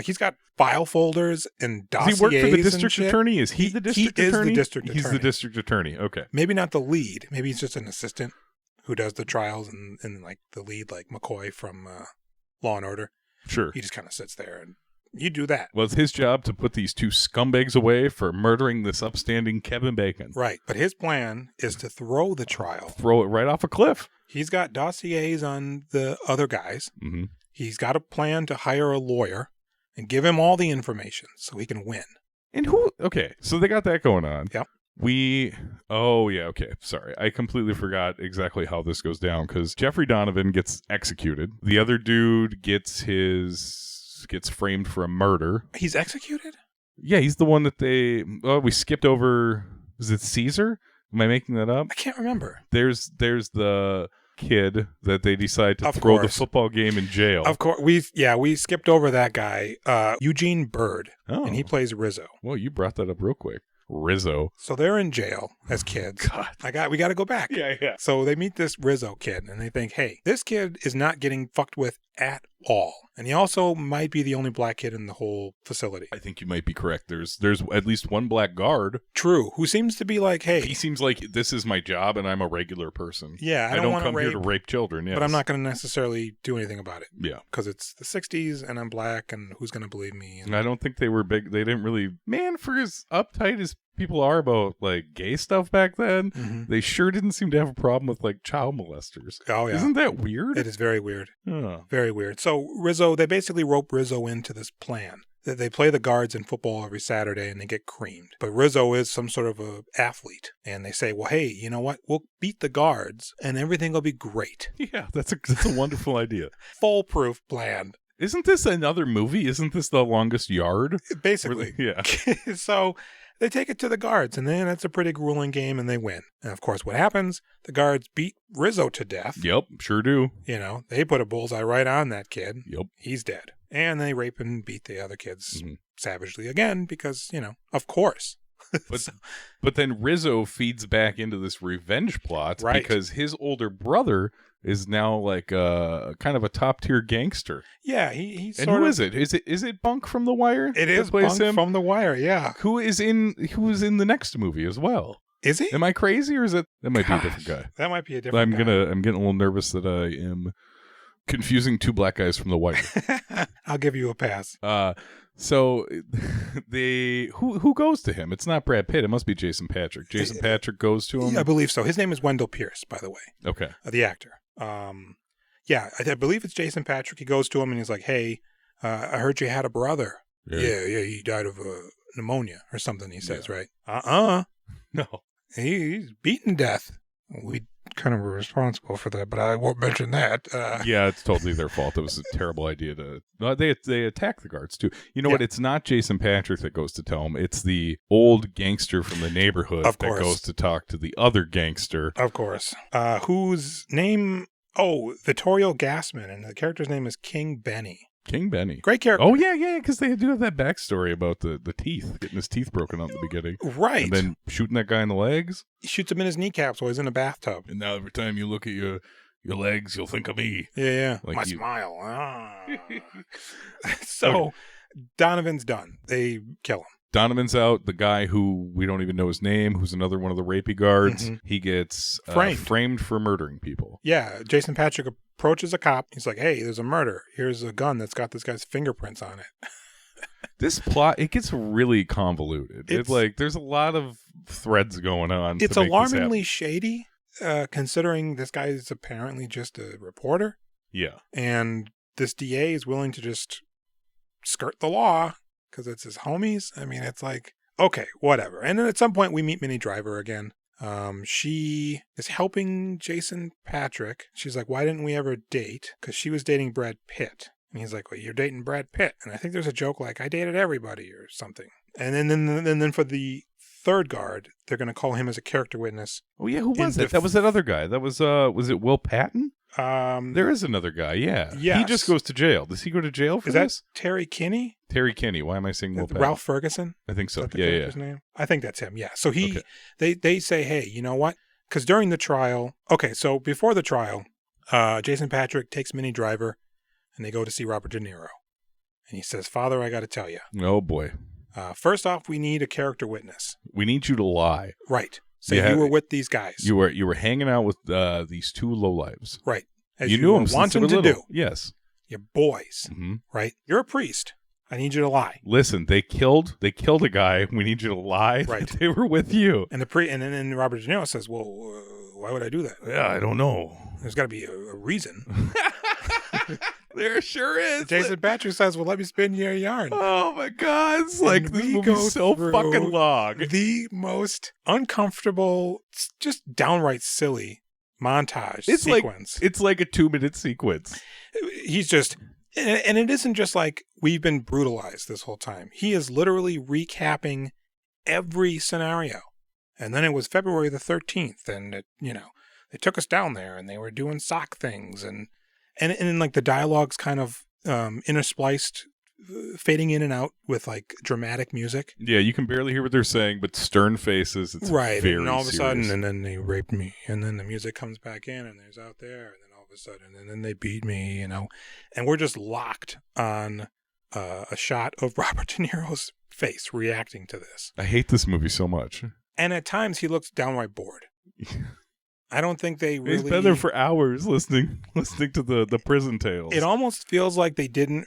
he's got file folders and dossiers. Does he work for the district attorney? Is he the district attorney? He is the district attorney. He's the district attorney. Okay. Maybe not the lead. Maybe he's just an assistant who does the trials and like the lead, like McCoy from Law and Order. Sure. He just kind of sits there and you do that. Well, it's his job to put these 2 scumbags away for murdering this upstanding Kevin Bacon. Right. But his plan is to throw the trial. Throw it right off a cliff. He's got dossiers on the other guys. Mm-hmm. He's got a plan to hire a lawyer and give him all the information so he can win. And who? Okay. So they got that going on. Yep. Okay. Sorry. I completely forgot exactly how this goes down because Jeffrey Donovan gets executed. The other dude gets framed for a murder. He's executed? Yeah, he's the one that we skipped over. Was it Caesar? Am I making that up? I can't remember. There's the kid that they decide to throw the football game in jail. Of course. We skipped over that guy, Eugene Bird, and he plays Rizzo. Well, you brought that up real quick. Rizzo. So they're in jail as kids. God. We got to go back. Yeah. So they meet this Rizzo kid and they think, hey, this kid is not getting fucked with at all. And he also might be the only black kid in the whole facility. I think you might be correct. There's at least one black guard. True. Who seems to be like, hey. He seems like this is my job and I'm a regular person. Yeah. I don't come here to rape children. Yes. But I'm not going to necessarily do anything about it. Yeah. Because it's the 60s and I'm black and who's going to believe me? And I don't think they were big. They didn't really, for as uptight as people are about like gay stuff back then, they sure didn't seem to have a problem with like child molesters. Oh, yeah. Isn't that weird? It is very weird. Oh. Very weird. So Rizzo, they basically rope Rizzo into this plan. They play the guards in football every Saturday and they get creamed. But Rizzo is some sort of a athlete. And they say, well, hey, you know what? We'll beat the guards and everything will be great. Yeah, that's a wonderful idea. Foolproof plan. Isn't this another movie? Isn't this The Longest Yard? Basically. Yeah. So they take it to the guards, and then it's a pretty grueling game, and they win. And, of course, what happens? The guards beat Rizzo to death. Yep, sure do. You know, they put a bullseye right on that kid. Yep. He's dead. And they rape and beat the other kids savagely again because, of course. But then Rizzo feeds back into this revenge plot because his older brother is now like kind of a top tier gangster. Yeah, he's and who is it? Is it Bunk from The Wire? It is Bunk from The Wire. Yeah, who is in the next movie as well? Is he? Am I crazy, or is that might be a different guy? That might be a different guy. I'm getting a little nervous that I am confusing two black guys from The Wire. I'll give you a pass. So who goes to him? It's not Brad Pitt. It must be Jason Patric. Jason Patric goes to him? I believe so. His name is Wendell Pierce, by the way. Okay. The actor. Yeah, I believe it's Jason Patric. He goes to him and he's like, hey, I heard you had a brother. Yeah, he died of pneumonia or something, he says, right? No. He's beaten to death. We kind of were responsible for that, but I won't mention that. Yeah, it's totally their fault. It was a terrible idea to... No, they attack the guards, too. You know what? It's not Jason Patric that goes to tell him. It's the old gangster from the neighborhood that goes to talk to the other gangster. Of course. Whose name... Oh, Vittorio Gassman, and the character's name is King Benny. King Benny. Great character. Oh, yeah, because they do have that backstory about the teeth, getting his teeth broken out in the beginning. Right. And then shooting that guy in the legs. He shoots him in his kneecaps while he's in a bathtub. And now every time you look at your legs, you'll think of me. Yeah. Like my smile. So, Donovan's done. They kill him. Donovan's out. The guy who we don't even know his name, who's another one of the rapey guards, he gets framed for murdering people. Yeah, Jason Patric approaches a cop. He's like, hey, there's a murder. Here's a gun that's got this guy's fingerprints on it. This plot, it gets really convoluted. It's like, there's a lot of threads going on. It's alarmingly shady, considering this guy is apparently just a reporter. Yeah. And this DA is willing to just skirt the law because it's his homies. I mean, it's like, okay, whatever. And then at some point we meet Minnie Driver again. She is helping Jason Patric. She's like, why didn't we ever date? Because she was dating Brad Pitt. And he's like, well, you're dating Brad Pitt. And I think there's a joke like, I dated everybody or something. And then for the third guard, they're going to call him as a character witness. Oh, yeah, who was it? That was that other guy. That was it Will Patton? There is another guy, yeah. Yes. He just goes to jail. Does he go to jail for this? Is that Terry Kinney? Terry Kinney. Why am I saying Will Patton? Ralph Ferguson? I think so. Is that the character's name? I think that's him, yeah. So they say, hey, you know what? Because during the trial, so before the trial, Jason Patric takes Minnie Driver and they go to see Robert De Niro. And he says, Father, I got to tell you. Oh, boy. First off, we need a character witness. We need you to lie. Right. Say you were with these guys. You were hanging out with these two lowlives. Right. As you knew them wanting to do. Yes. You're boys. Mm-hmm. Right? You're a priest. I need you to lie. Listen, they killed a guy. We need you to lie. Right. They were with you. And then Robert De Niro says, well, why would I do that? Yeah, I don't know. There's got to be a reason. There sure is. Jason Patric says, well, let me spin your yarn. Oh, my God. It's like, this movie's so fucking long. The most uncomfortable, just downright silly montage sequence. It's like a 2-minute sequence. He's just... And it isn't just like we've been brutalized this whole time. He is literally recapping every scenario. And then it was February the 13th, and they took us down there, and they were doing sock things, and like the dialogue's kind of interspliced, fading in and out with like dramatic music. Yeah, you can barely hear what they're saying, but stern faces. It's right, very and all of a serious. sudden, and then they raped me, and then the music comes back in, and there's out there, and then all of a sudden, and then they beat me, and we're just locked on a shot of Robert De Niro's face reacting to this. I hate this movie so much. And at times he looks downright bored. I don't think they really... He's been there for hours listening to the prison tales. It almost feels like they didn't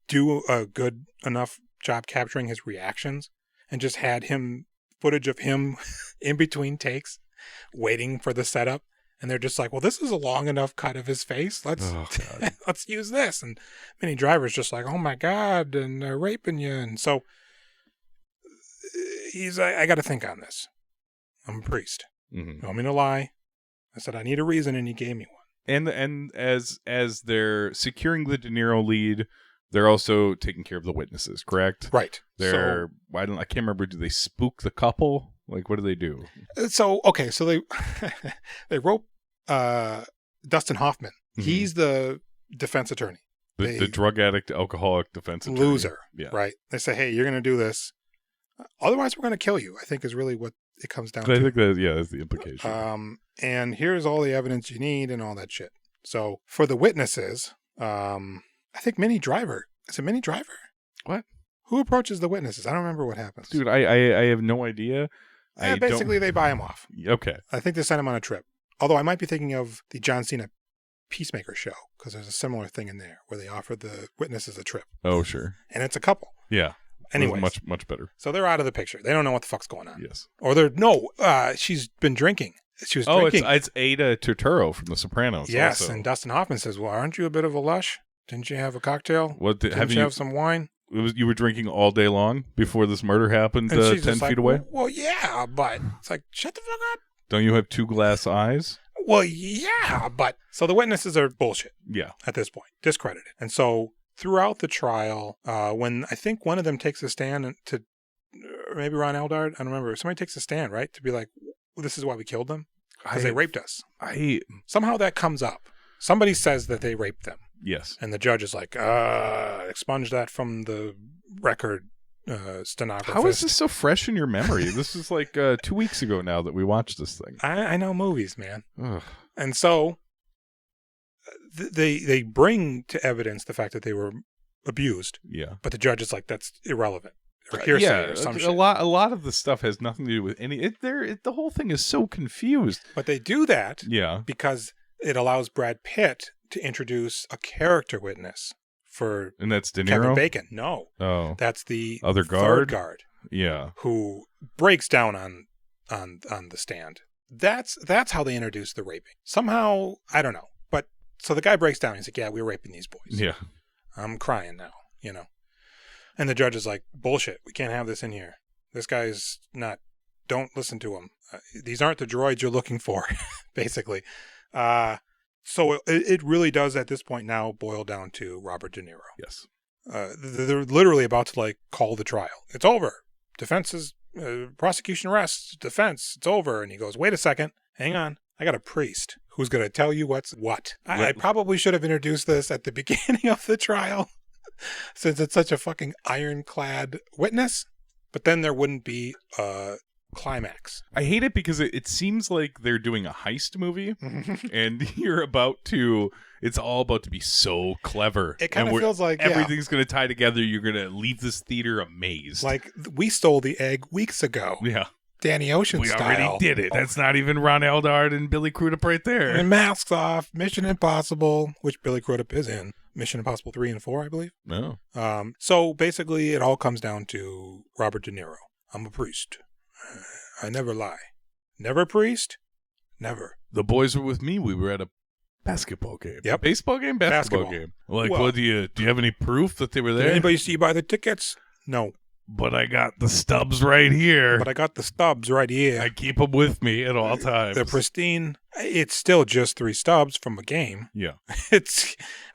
do a good enough job capturing his reactions and just had footage of him in between takes waiting for the setup. And they're just like, well, this is a long enough cut of his face. Let's use this. And Minnie Driver's just like, oh my God, and they're raping you. And so he's like, I got to think on this. I'm a priest. Mm-hmm. You want me to lie? I said, I need a reason, and he gave me one. And as they're securing the De Niro lead, they're also taking care of the witnesses, correct? Right. I can't remember, do they spook the couple? Like, what do they do? So they rope Dustin Hoffman. Mm-hmm. He's the defense attorney. The drug addict, alcoholic defense attorney. Loser, yeah. Right? They say, hey, you're going to do this. Otherwise, we're going to kill you, I think is really what it comes down I to. think that's the implication. And here's all the evidence you need and all that shit. So for the witnesses, I think Minnie Driver. Is it Minnie Driver? What? Who approaches the witnesses? I don't remember what happens. Dude, I have no idea. Basically, they buy him off. Okay. I think they sent him on a trip. Although I might be thinking of the John Cena Peacemaker show, because there's a similar thing in there where they offer the witnesses a trip. Oh, sure. And it's a couple. Yeah. Anyways. Much better. So they're out of the picture. They don't know what the fuck's going on. Yes. Or she's been drinking. She was drinking. It's Ada Turturro from The Sopranos. Yes, also. and Dustin Hoffman says, well, aren't you a bit of a lush? Didn't you have a cocktail? Didn't you have some wine? You were drinking all day long before this murder happened 10 feet away? Well, yeah, but it's like, shut the fuck up. Don't you have 2 glass eyes? Well, yeah, but... So the witnesses are bullshit. Yeah. At this point. Discredited. And so throughout the trial, when I think one of them takes a stand to... maybe Ron Eldard? I don't remember. Somebody takes a stand, right? To be like, well, this is why we killed them? Because they raped us. Somehow that comes up. Somebody says that they raped them. Yes. And the judge is like, expunge that from the record, stenographer. How is this so fresh in your memory? This is like 2 weeks ago now that we watched this thing. I know movies, man. Ugh. And so they bring to evidence the fact that they were abused. Yeah. But the judge is like, that's irrelevant. Or hearsay or some shit. A lot of the stuff has nothing to do with any... the whole thing is so confused. But they do that because it allows Brad Pitt to introduce a character witness for... And that's De Niro? Kevin Bacon. No. Oh. That's the other third guard. Yeah. Who breaks down on the stand. That's how they introduce the raping. Somehow, I don't know. But so the guy breaks down. He's like, yeah, we were raping these boys. Yeah. I'm crying now, And the judge is like, bullshit. We can't have this in here. This guy's not... Don't listen to him. These aren't the droids you're looking for, basically. So it really does at this point now boil down to Robert De Niro. Yes. They're literally about to call the trial. It's over. Defense is prosecution arrests. Defense. It's over. And he goes, wait a second. Hang on. I got a priest who's going to tell you what's what. I probably should have introduced this at the beginning of the trial since it's such a fucking ironclad witness. But then there wouldn't be climax. I hate it because it seems like they're doing a heist movie and it's all about to be so clever. It kind of feels like everything's going to tie together. You're going to leave this theater amazed. Like we stole the egg weeks ago. Yeah. Danny Ocean we style. We already did it. That's not even Ron Eldard and Billy Crudup right there. And masks off. Mission Impossible, which Billy Crudup is in. Mission Impossible 3 and 4, I believe. No. So basically it all comes down to Robert De Niro. I'm a priest. I never lie. Never a priest? Never. The boys were with me. We were at a basketball game. Yep. Baseball game? Basketball game. Like, well, do you have any proof that they were there? Did anybody see you buy the tickets? No. But I got the stubs right here. I keep them with me at all times. They're pristine. It's still just 3 stubs from a game. Yeah.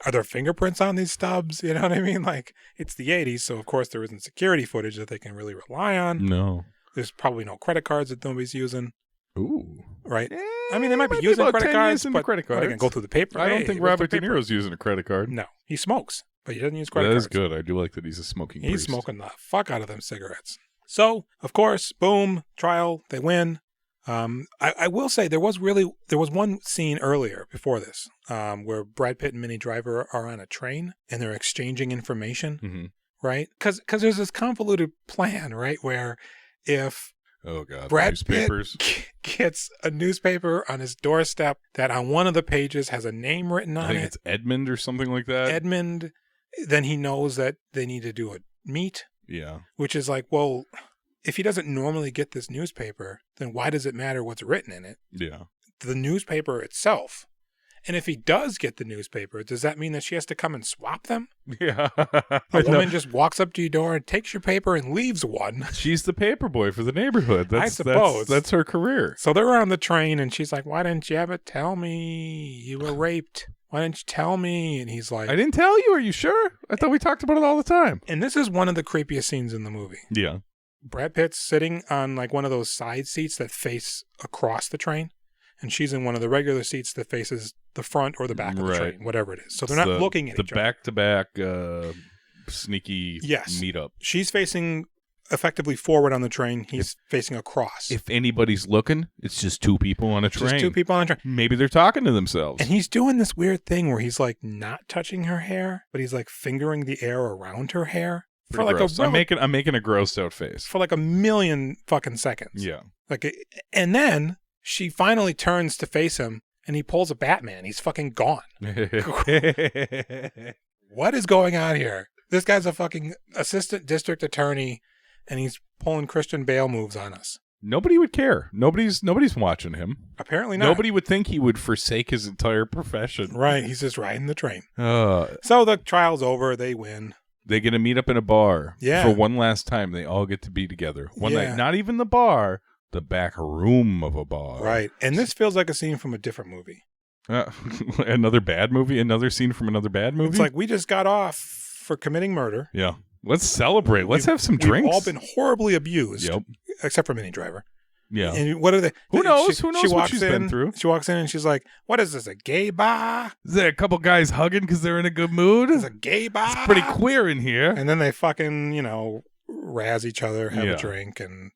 Are there fingerprints on these stubs? You know what I mean? Like, it's the 80s, so of course there isn't security footage that they can really rely on. No. There's probably no credit cards that nobody's using. Ooh. Right? I mean, they might be using credit cards, but credit cards. They can go through the paper. I don't think Robert De Niro's using a credit card. No. He smokes, but he doesn't use credit cards. That is good. I do like that he's a smoking priest. He's smoking the fuck out of them cigarettes. So, of course, boom, trial, they win. I will say there was one scene earlier before this where Brad Pitt and Minnie Driver are on a train and they're exchanging information, right? Because there's this convoluted plan, right, where if Brad Pitt gets a newspaper on his doorstep that on one of the pages has a name written on it. I think it's Edmund or something like that. Edmund, then he knows that they need to do a meet. Yeah. Which is like, well, if he doesn't normally get this newspaper, then why does it matter what's written in it? Yeah. The newspaper itself. And if he does get the newspaper, does that mean that she has to come and swap them? Yeah. A woman just walks up to your door and takes your paper and leaves one. She's the paper boy for the neighborhood. I suppose. That's her career. So they're on the train and she's like, why didn't you ever tell me you were raped? Why didn't you tell me? And he's like, I didn't tell you. Are you sure? I thought we talked about it all the time. And this is one of the creepiest scenes in the movie. Yeah. Brad Pitt's sitting on like one of those side seats that face across the train. And she's in one of the regular seats that faces the front or the back of the train, whatever it is. So they're not looking at each other. The back-to-back sneaky meetup. She's facing effectively forward on the train. He's facing a cross. If anybody's looking, it's just two people on a train. Just two people on a train. Maybe they're talking to themselves. And he's doing this weird thing where he's like not touching her hair, but he's like fingering the air around her hair. Pretty for like gross. I'm making a grossed out face. For like a million fucking seconds. Yeah. And then she finally turns to face him and he pulls a Batman. He's fucking gone. What is going on here? This guy's a fucking assistant district attorney and he's pulling Christian Bale moves on us. Nobody would care. Nobody's watching him. Apparently not. Nobody would think he would forsake his entire profession. Right. He's just riding the train. So the trial's over. They win. They get to meet up in a bar. Yeah. For one last time. They all get to be together. One night. Not even the bar. The back room of a bar. Right. And this feels like a scene from a different movie. Another bad movie? Another scene from another bad movie? It's like we just got off for committing murder. Yeah. Let's celebrate. Let's have some drinks. We've all been horribly abused. Yep. Except for Minnie Driver. Yeah. And what are they? Who knows? Who knows what she's been through? She walks in and she's like, what is this, a gay bar? Is there a couple guys hugging because they're in a good mood? It's a gay bar? It's pretty queer in here. And then they fucking, razz each other, have a drink, and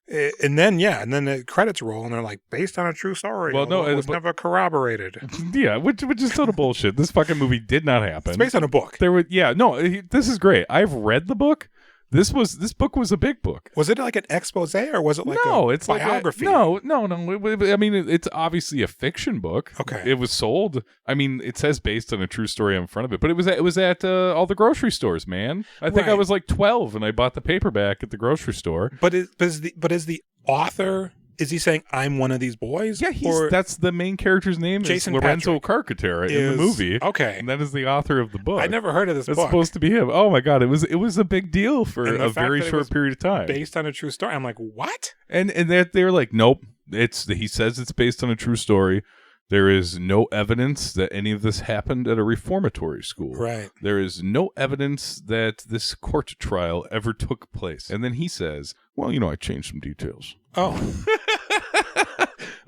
then the credits roll and they're like, based on a true story. Well, no, it was never corroborated. Yeah, which is total bullshit. This fucking movie did not happen. It's based on a book. This is great. I've read the book. This book was a big book. Was it like an expose or was it like a biography? No. I mean, it's obviously a fiction book. Okay. It was sold. I mean, it says based on a true story in front of it, but it was at all the grocery stores, man. I think I was like 12 and I bought the paperback at the grocery store. But is the author? Is he saying I'm one of these boys? Yeah, that's the main character's name. Jason is Lorenzo Carcaterra in the movie. Okay, and that is the author of the book. I never heard of this book. It's supposed to be him. Oh my god, it was a big deal for a very short period of time. Based on a true story. I'm like, what? And they're like, nope. He says it's based on a true story. There is no evidence that any of this happened at a reformatory school. Right. There is no evidence that this court trial ever took place. And then he says, well, I changed some details. Oh.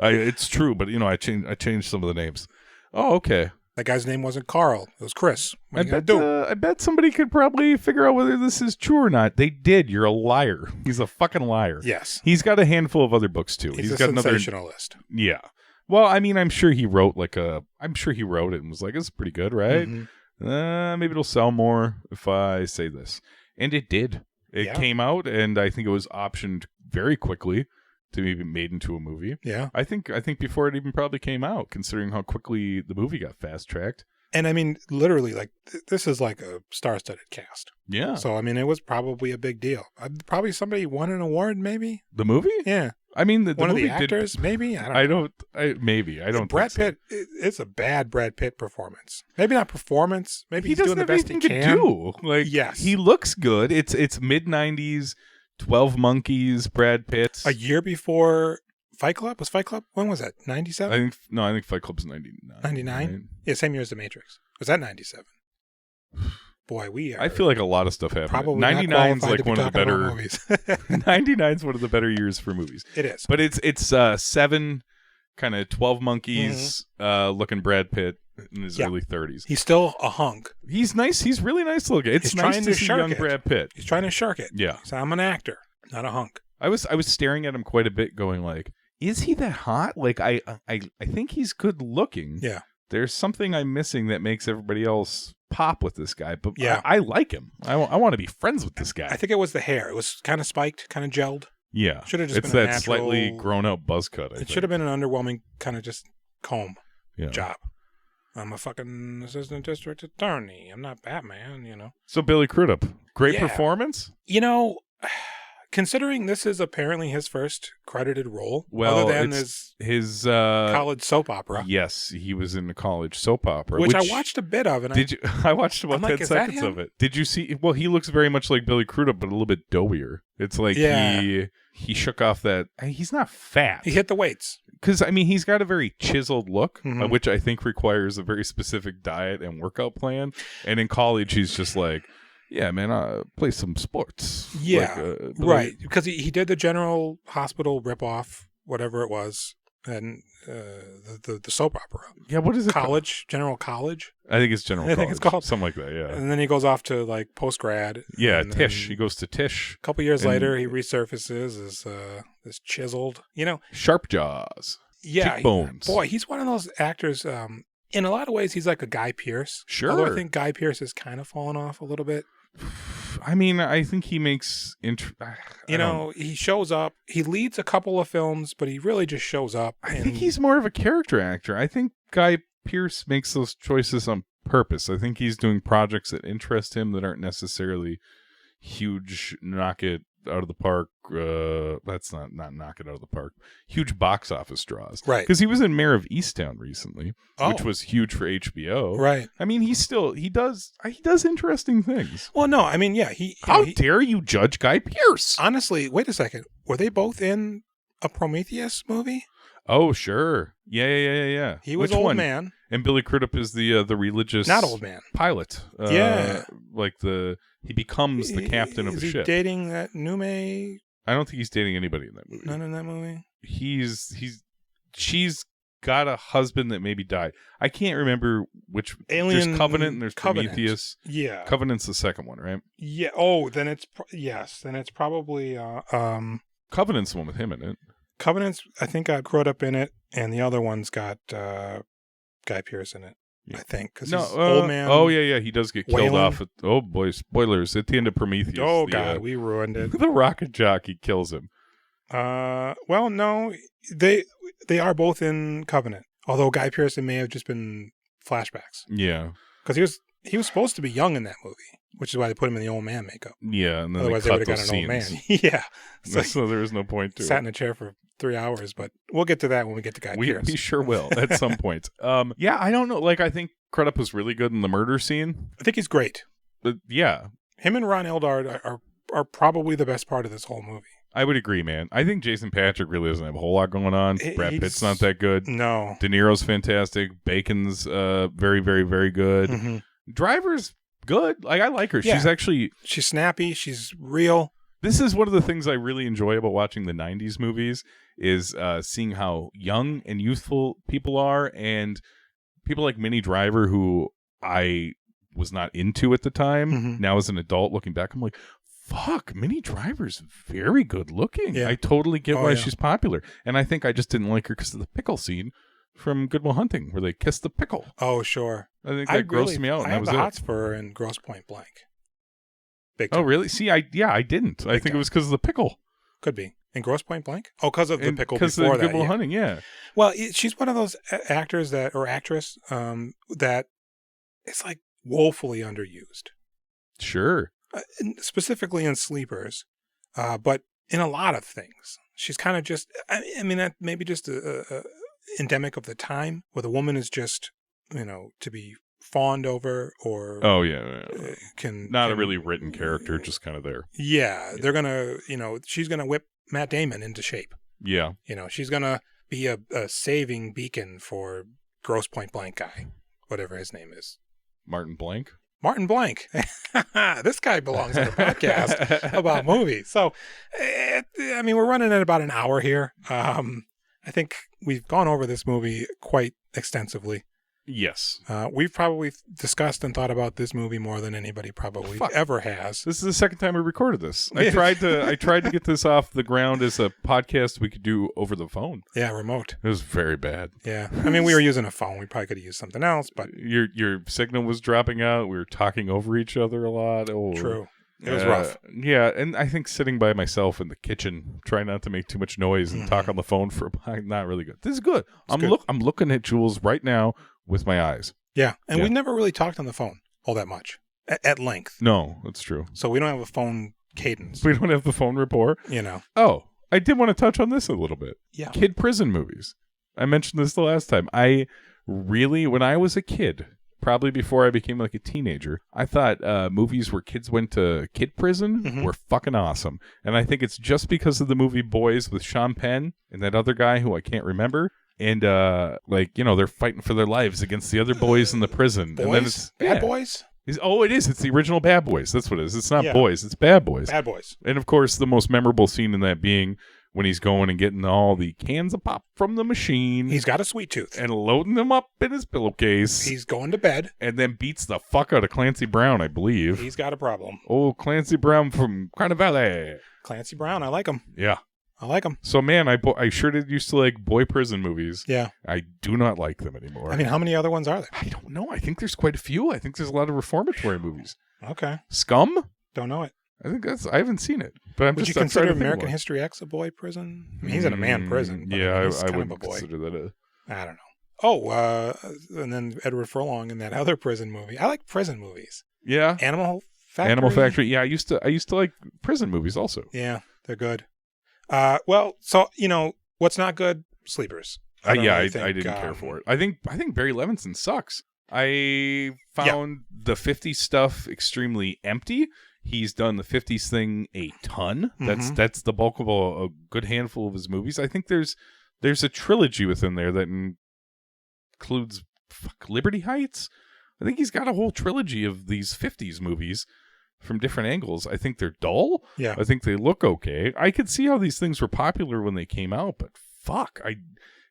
It's true, but I changed some of the names. Oh, okay. That guy's name wasn't Carl. It was Chris. I bet somebody could probably figure out whether this is true or not. They did. You're a liar. He's a fucking liar. Yes. He's got a handful of other books too. He's got sensationalist. Yeah. Well, I mean, I'm sure he wrote it and was like, it's pretty good, right? Mm-hmm. Maybe it'll sell more if I say this. And it did. It came out, and I think it was optioned very quickly to be made into a movie. Yeah. I think before it even probably came out, considering how quickly the movie got fast-tracked. And I mean, literally, like, this is like a star-studded cast. Yeah. So, I mean, it was probably a big deal. Probably somebody won an award, maybe? The movie? Yeah. I mean, one of the actors, maybe? I don't know. Brad Pitt, it's a bad Brad Pitt performance. Maybe not performance. Maybe he's doing the best he can. Do. Like, yes. He looks good. It's mid-90s, 12 Monkeys, Brad Pitt. A year before Fight Club? Was Fight Club? When was that? 97? I think Fight Club's 99. 99? Right? Yeah, same year as The Matrix. Was that 97? Boy, we are. I feel like a lot of stuff happened. Probably 99 is like one of the better movies. 99 is one of the better years for movies. It is. But it's 7 kind of 12 Monkeys looking Brad Pitt in his early 30s. He's still a hunk. He's nice. He's really nice looking. It's nice to see young Brad Pitt. He's trying to shark it. Yeah. So I'm an actor, not a hunk. I was staring at him quite a bit going like, is he that hot? Like I think he's good looking. Yeah. There's something I'm missing that makes everybody else pop with this guy, but I like him. I want to be friends with this guy. I think it was the hair. It was kind of spiked, kind of gelled. Yeah. Should have just been that natural, slightly grown up buzz cut. It should have been an underwhelming kind of just comb job. I'm a fucking assistant district attorney. I'm not Batman, So Billy Crudup, great performance? Considering this is apparently his first credited role, well, other than his college soap opera. Yes, he was in a college soap opera, which I watched a bit of. And I watched about 10 seconds of it. Did you see? Well, he looks very much like Billy Crudup, but a little bit doughier. It's like he shook off that. He's not fat. He hit the weights. Because, I mean, he's got a very chiseled look, which I think requires a very specific diet and workout plan. And in college, he's just like, yeah, man, play some sports. Yeah, right. Because he did the General Hospital ripoff, whatever it was. and the soap opera. Yeah, what is it? General College. I think it's General I College. think it's called something like that. Yeah. And then he goes off to like post grad. Yeah, Tisch. He goes to Tisch. A couple years later, he resurfaces as chiseled. Sharp jaws. Yeah, cheekbones. He's one of those actors. In a lot of ways, he's like a Guy Pearce. Sure. Although I think Guy Pearce has kind of fallen off a little bit. I mean, I think he makes... he shows up. He leads a couple of films, but he really just shows up. I think he's more of a character actor. I think Guy Pearce makes those choices on purpose. I think he's doing projects that interest him that aren't necessarily huge, knock it out of the park. That's not knock it out of the park. Huge box office draws. Right. Because he was in Mayor of Easttown recently, which was huge for HBO. Right. I mean, he does interesting things. Well, no, I mean, yeah. How dare you judge Guy Pearce? Honestly, wait a second. Were they both in a Prometheus movie? Oh, sure. Yeah. He was Which Old one? Man. And Billy Crudup is the religious... Not Old Man. Pilot. Yeah. He becomes the captain of the ship. Is he dating that Nume? I don't think he's dating anybody in that movie. None in that movie? She's got a husband that maybe died. I can't remember which... Alien... There's Covenant and there's Covenant. Prometheus. Yeah. Covenant's the second one, right? Yeah. Oh, then it's... Yes. Then it's probably... Covenant's the one with him in it. Covenant's, I think, got Crudup in it, and the other one's got Guy Pearce in it, I think. Because he's Old Man. Oh, yeah. He does get killed Whalen. off. Oh, boy. Spoilers. At the end of Prometheus. Oh, God. We ruined it. The rocket jockey kills him. Well, no. They are both in Covenant. Although Guy Pearce may have just been flashbacks. Yeah. Because he was supposed to be young in that movie, which is why they put him in the old man makeup. Yeah, and then otherwise they would cut have those got an scenes. old man. Yeah. So there is no point to it. Sat in a chair for 3 hours, but we'll get to that when we get to Guy Pearce. We sure will at some point. Yeah, I don't know. Like, I think Crudup was really good in the murder scene. I think he's great. Yeah. Him and Ron Eldard are probably the best part of this whole movie. I would agree, man. I think Jason Patrick really doesn't have a whole lot going on. Brad Pitt's not that good. No. De Niro's fantastic. Bacon's very, very, very good. Mm-hmm. Driver's good. Like, I like her. Yeah. She's snappy. She's real. This is one of the things I really enjoy about watching the 90s movies is seeing how young and youthful people are, and people like Minnie Driver, who I was not into at the time. Mm-hmm. Now as an adult looking back, I'm like, fuck, Minnie Driver's very good looking. Yeah. I totally get why she's popular. And I think I just didn't like her because of the pickle scene from Good Will Hunting, where they kiss the pickle. Oh, sure. I think that grossed me out. I have the hots for her in Grosse Pointe Blank. Big time. Oh, really? See, I didn't. I think it was because of the pickle. Could be. In Grosse Pointe Blank? Oh, because of the pickle before that. Because of Good Will Hunting, yeah. Well, she's one of those actors or actress that it's like woefully underused. Sure. Specifically in Sleepers, but in a lot of things. She's kind of just, I mean, that maybe just a endemic of the time where the woman is just, to be fawned over or a really written character, just kind of there. Yeah, they're gonna she's gonna whip Matt Damon into shape. Yeah, she's gonna be a saving beacon for Grosse Pointe Blank guy, whatever his name is. Martin Blank. This guy belongs on a podcast about movies. So we're running at about an hour here. I think we've gone over this movie quite extensensively. Yes. We've probably discussed and thought about this movie more than anybody probably ever has. This is the second time we recorded this. I tried to get this off the ground as a podcast we could do over the phone. Yeah, remote. It was very bad. Yeah. I mean, we were using a phone. We probably could have used something else, but your signal was dropping out. We were talking over each other a lot. Oh, true. It was rough. Yeah, and I think sitting by myself in the kitchen, trying not to make too much noise and talk on the phone not really good. This is good. I'm looking at Jules right now with my eyes. Yeah, and we never really talked on the phone all that much at length. No, that's true. So we don't have a phone cadence. We don't have the phone rapport. Oh, I did want to touch on this a little bit. Yeah. Kid prison movies. I mentioned this the last time. When I was a kid, probably before I became like a teenager, I thought movies where kids went to kid prison were fucking awesome. And I think it's just because of the movie Boys with Sean Penn and that other guy who I can't remember. And they're fighting for their lives against the other boys in the prison. Boys? And then it's Bad Boys? It is. It's the original Bad Boys. That's what it is. It's not Boys. It's Bad Boys. Bad Boys. And of course, the most memorable scene in that being when he's going and getting all the cans of pop from the machine. He's got a sweet tooth. And loading them up in his pillowcase. He's going to bed. And then beats the fuck out of Clancy Brown, I believe. He's got a problem. Oh, Clancy Brown from Carnivale. Clancy Brown, I like him. Yeah. I like him. So, man, I sure did used to like boy prison movies. Yeah. I do not like them anymore. I mean, how many other ones are there? I don't know. I think there's quite a few. I think there's a lot of reformatory movies. Okay. Scum? Don't know it. I haven't seen it. But I'm Would just you consider trying to think American about it. History X a boy prison? I mean, he's in a man prison. But Yeah, he's I kind wouldn't of a boy. consider that I don't know. Oh, and then Edward Furlong in that other prison movie. I like prison movies. Yeah. Animal Factory. Animal Factory. Yeah, I used to like prison movies also. Yeah, they're good. Well, so what's not good? Sleepers. I didn't care for it. I think Barry Levinson sucks. I found the 50s stuff extremely empty. He's done the 50s thing a ton. Mm-hmm. That's the bulk of a good handful of his movies. I think there's a trilogy within there that includes Liberty Heights. I think he's got a whole trilogy of these 50s movies from different angles. I think they're dull. Yeah. I think they look okay. I could see how these things were popular when they came out, but fuck,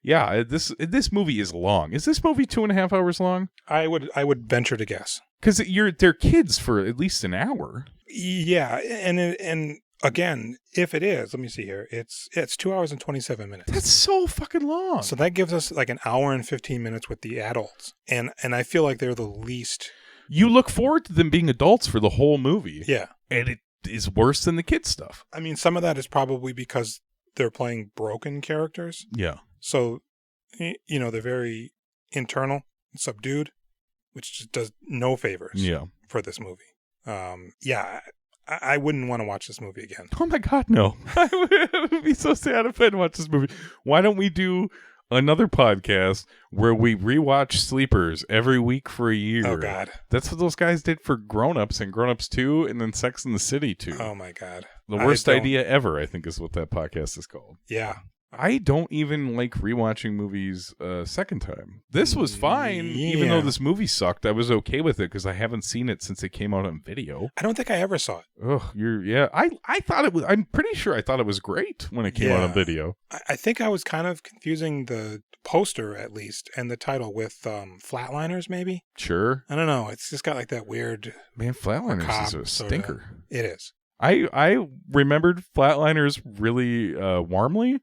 this movie is long. Is this movie 2.5 hours long? I would venture to guess. Because they're kids for at least an hour. Yeah, and again, if it is, let me see here. It's 2 hours and 27 minutes. That's so fucking long. So that gives us like an hour and 15 minutes with the adults, and I feel like they're the least. You look forward to them being adults for the whole movie. Yeah, and it is worse than the kids stuff. I mean, some of that is probably because they're playing broken characters. Yeah. So, they're very internal, subdued, which just does no favors for this movie. I wouldn't want to watch this movie again. Oh my God, no. I would be so sad if I didn't watch this movie. Why don't we do another podcast where we rewatch Sleepers every week for a year? Oh, God. That's what those guys did for Grown Ups and Grown Ups 2 and then Sex and the City 2. Oh, my God. The worst idea ever, I think, is what that podcast is called. Yeah. I don't even like rewatching movies a second time. This was fine, even though this movie sucked. I was okay with it because I haven't seen it since it came out on video. I don't think I ever saw it. Oh, I thought it was. I'm pretty sure I thought it was great when it came out on video. I think I was kind of confusing the poster, at least, and the title with Flatliners, maybe. Sure. I don't know. It's just got like that weird. Man, Flatliners is a stinker. It is. I remembered Flatliners really warmly.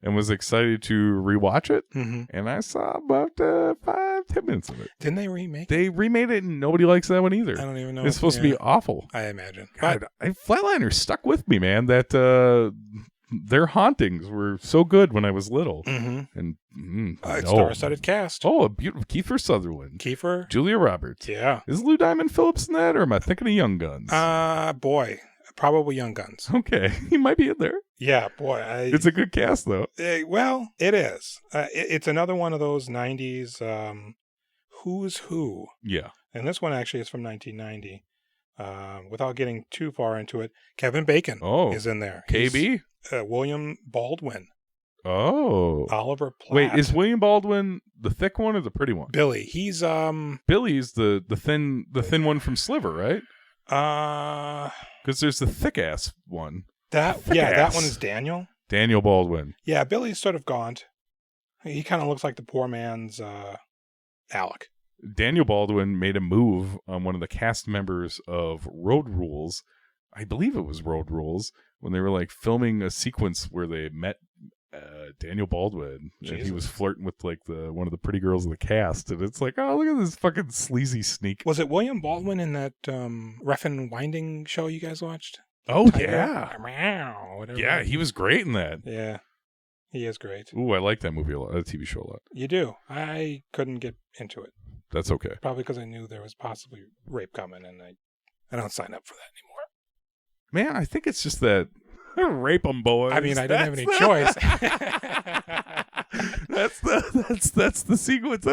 And was excited to rewatch it. Mm-hmm. And I saw about 5-10 minutes of it. Didn't they remake it? They remade it, and nobody likes that one either. I don't even know. It's supposed to be awful. I imagine. God, Flatliners stuck with me, man. That their hauntings were so good when I was little. Mm-hmm. And star-studded cast. Oh, a beautiful Kiefer Sutherland. Julia Roberts. Yeah. Is Lou Diamond Phillips in that, or am I thinking of Young Guns? Boy. Probably Young Guns. Okay. He might be in there. Yeah, boy. It's a good cast, though. Well, it is. It's another one of those 90s Who's Who. Yeah. And this one actually is from 1990. Without getting too far into it, Kevin Bacon is in there. KB? William Baldwin. Oh. Oliver Platt. Wait, is William Baldwin the thick one or the pretty one? Billy. He's Billy's the thin one from Sliver, right? Because there's the thick ass one. That one is Daniel. Daniel Baldwin. Yeah, Billy's sort of gaunt. He kind of looks like the poor man's Alec. Daniel Baldwin made a move on one of the cast members of Road Rules. I believe it was Road Rules when they were like filming a sequence where they met Daniel Baldwin. And he was flirting with like one of the pretty girls of the cast, and it's like, oh, look at this fucking sleazy sneak. Was it William Baldwin in that Rough and Winding show you guys watched? Oh, yeah. Whatever. Yeah, he was great in that. Yeah, he is great. Ooh, I like that movie a lot, that TV show a lot. You do. I couldn't get into it. That's okay. Probably because I knew there was possibly rape coming, and I don't sign up for that anymore. Man, I think it's just that rape them, boys. I mean, I didn't have any choice. That's the sequence.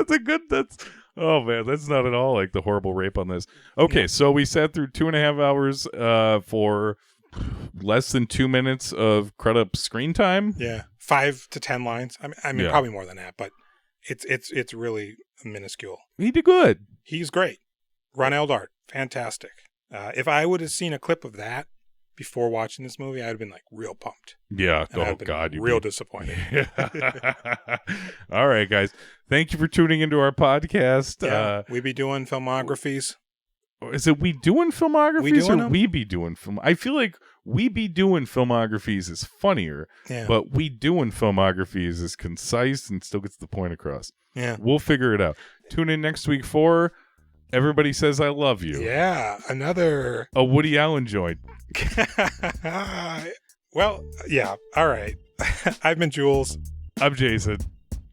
Oh man, that's not at all like the horrible rape on this. Okay, so we sat through 2.5 hours for less than 2 minutes of Crudup screen time. Yeah, 5 to 10 lines. I mean, probably more than that, but it's really minuscule. He did good. He's great. Ron Eldart, fantastic. If I would have seen a clip of that before watching this movie, I'd have been like real pumped. Yeah. And Oh, God. Real disappointed. All right, guys. Thank you for tuning into our podcast. Yeah, we be doing filmographies. Is it we doing filmographies We doing or them? we be doing film? I feel like we be doing filmographies is funnier, Yeah. but we doing filmographies is concise and still gets the point across. Yeah. We'll figure it out. Tune in next week for Everybody Says I Love You. Yeah, another... A Woody Allen joint. Well, yeah, all right. I've been Jules. I'm Jason.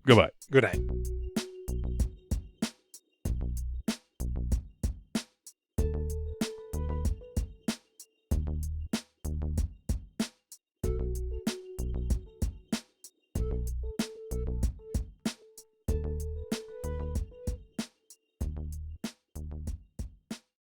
Goodbye. Good night.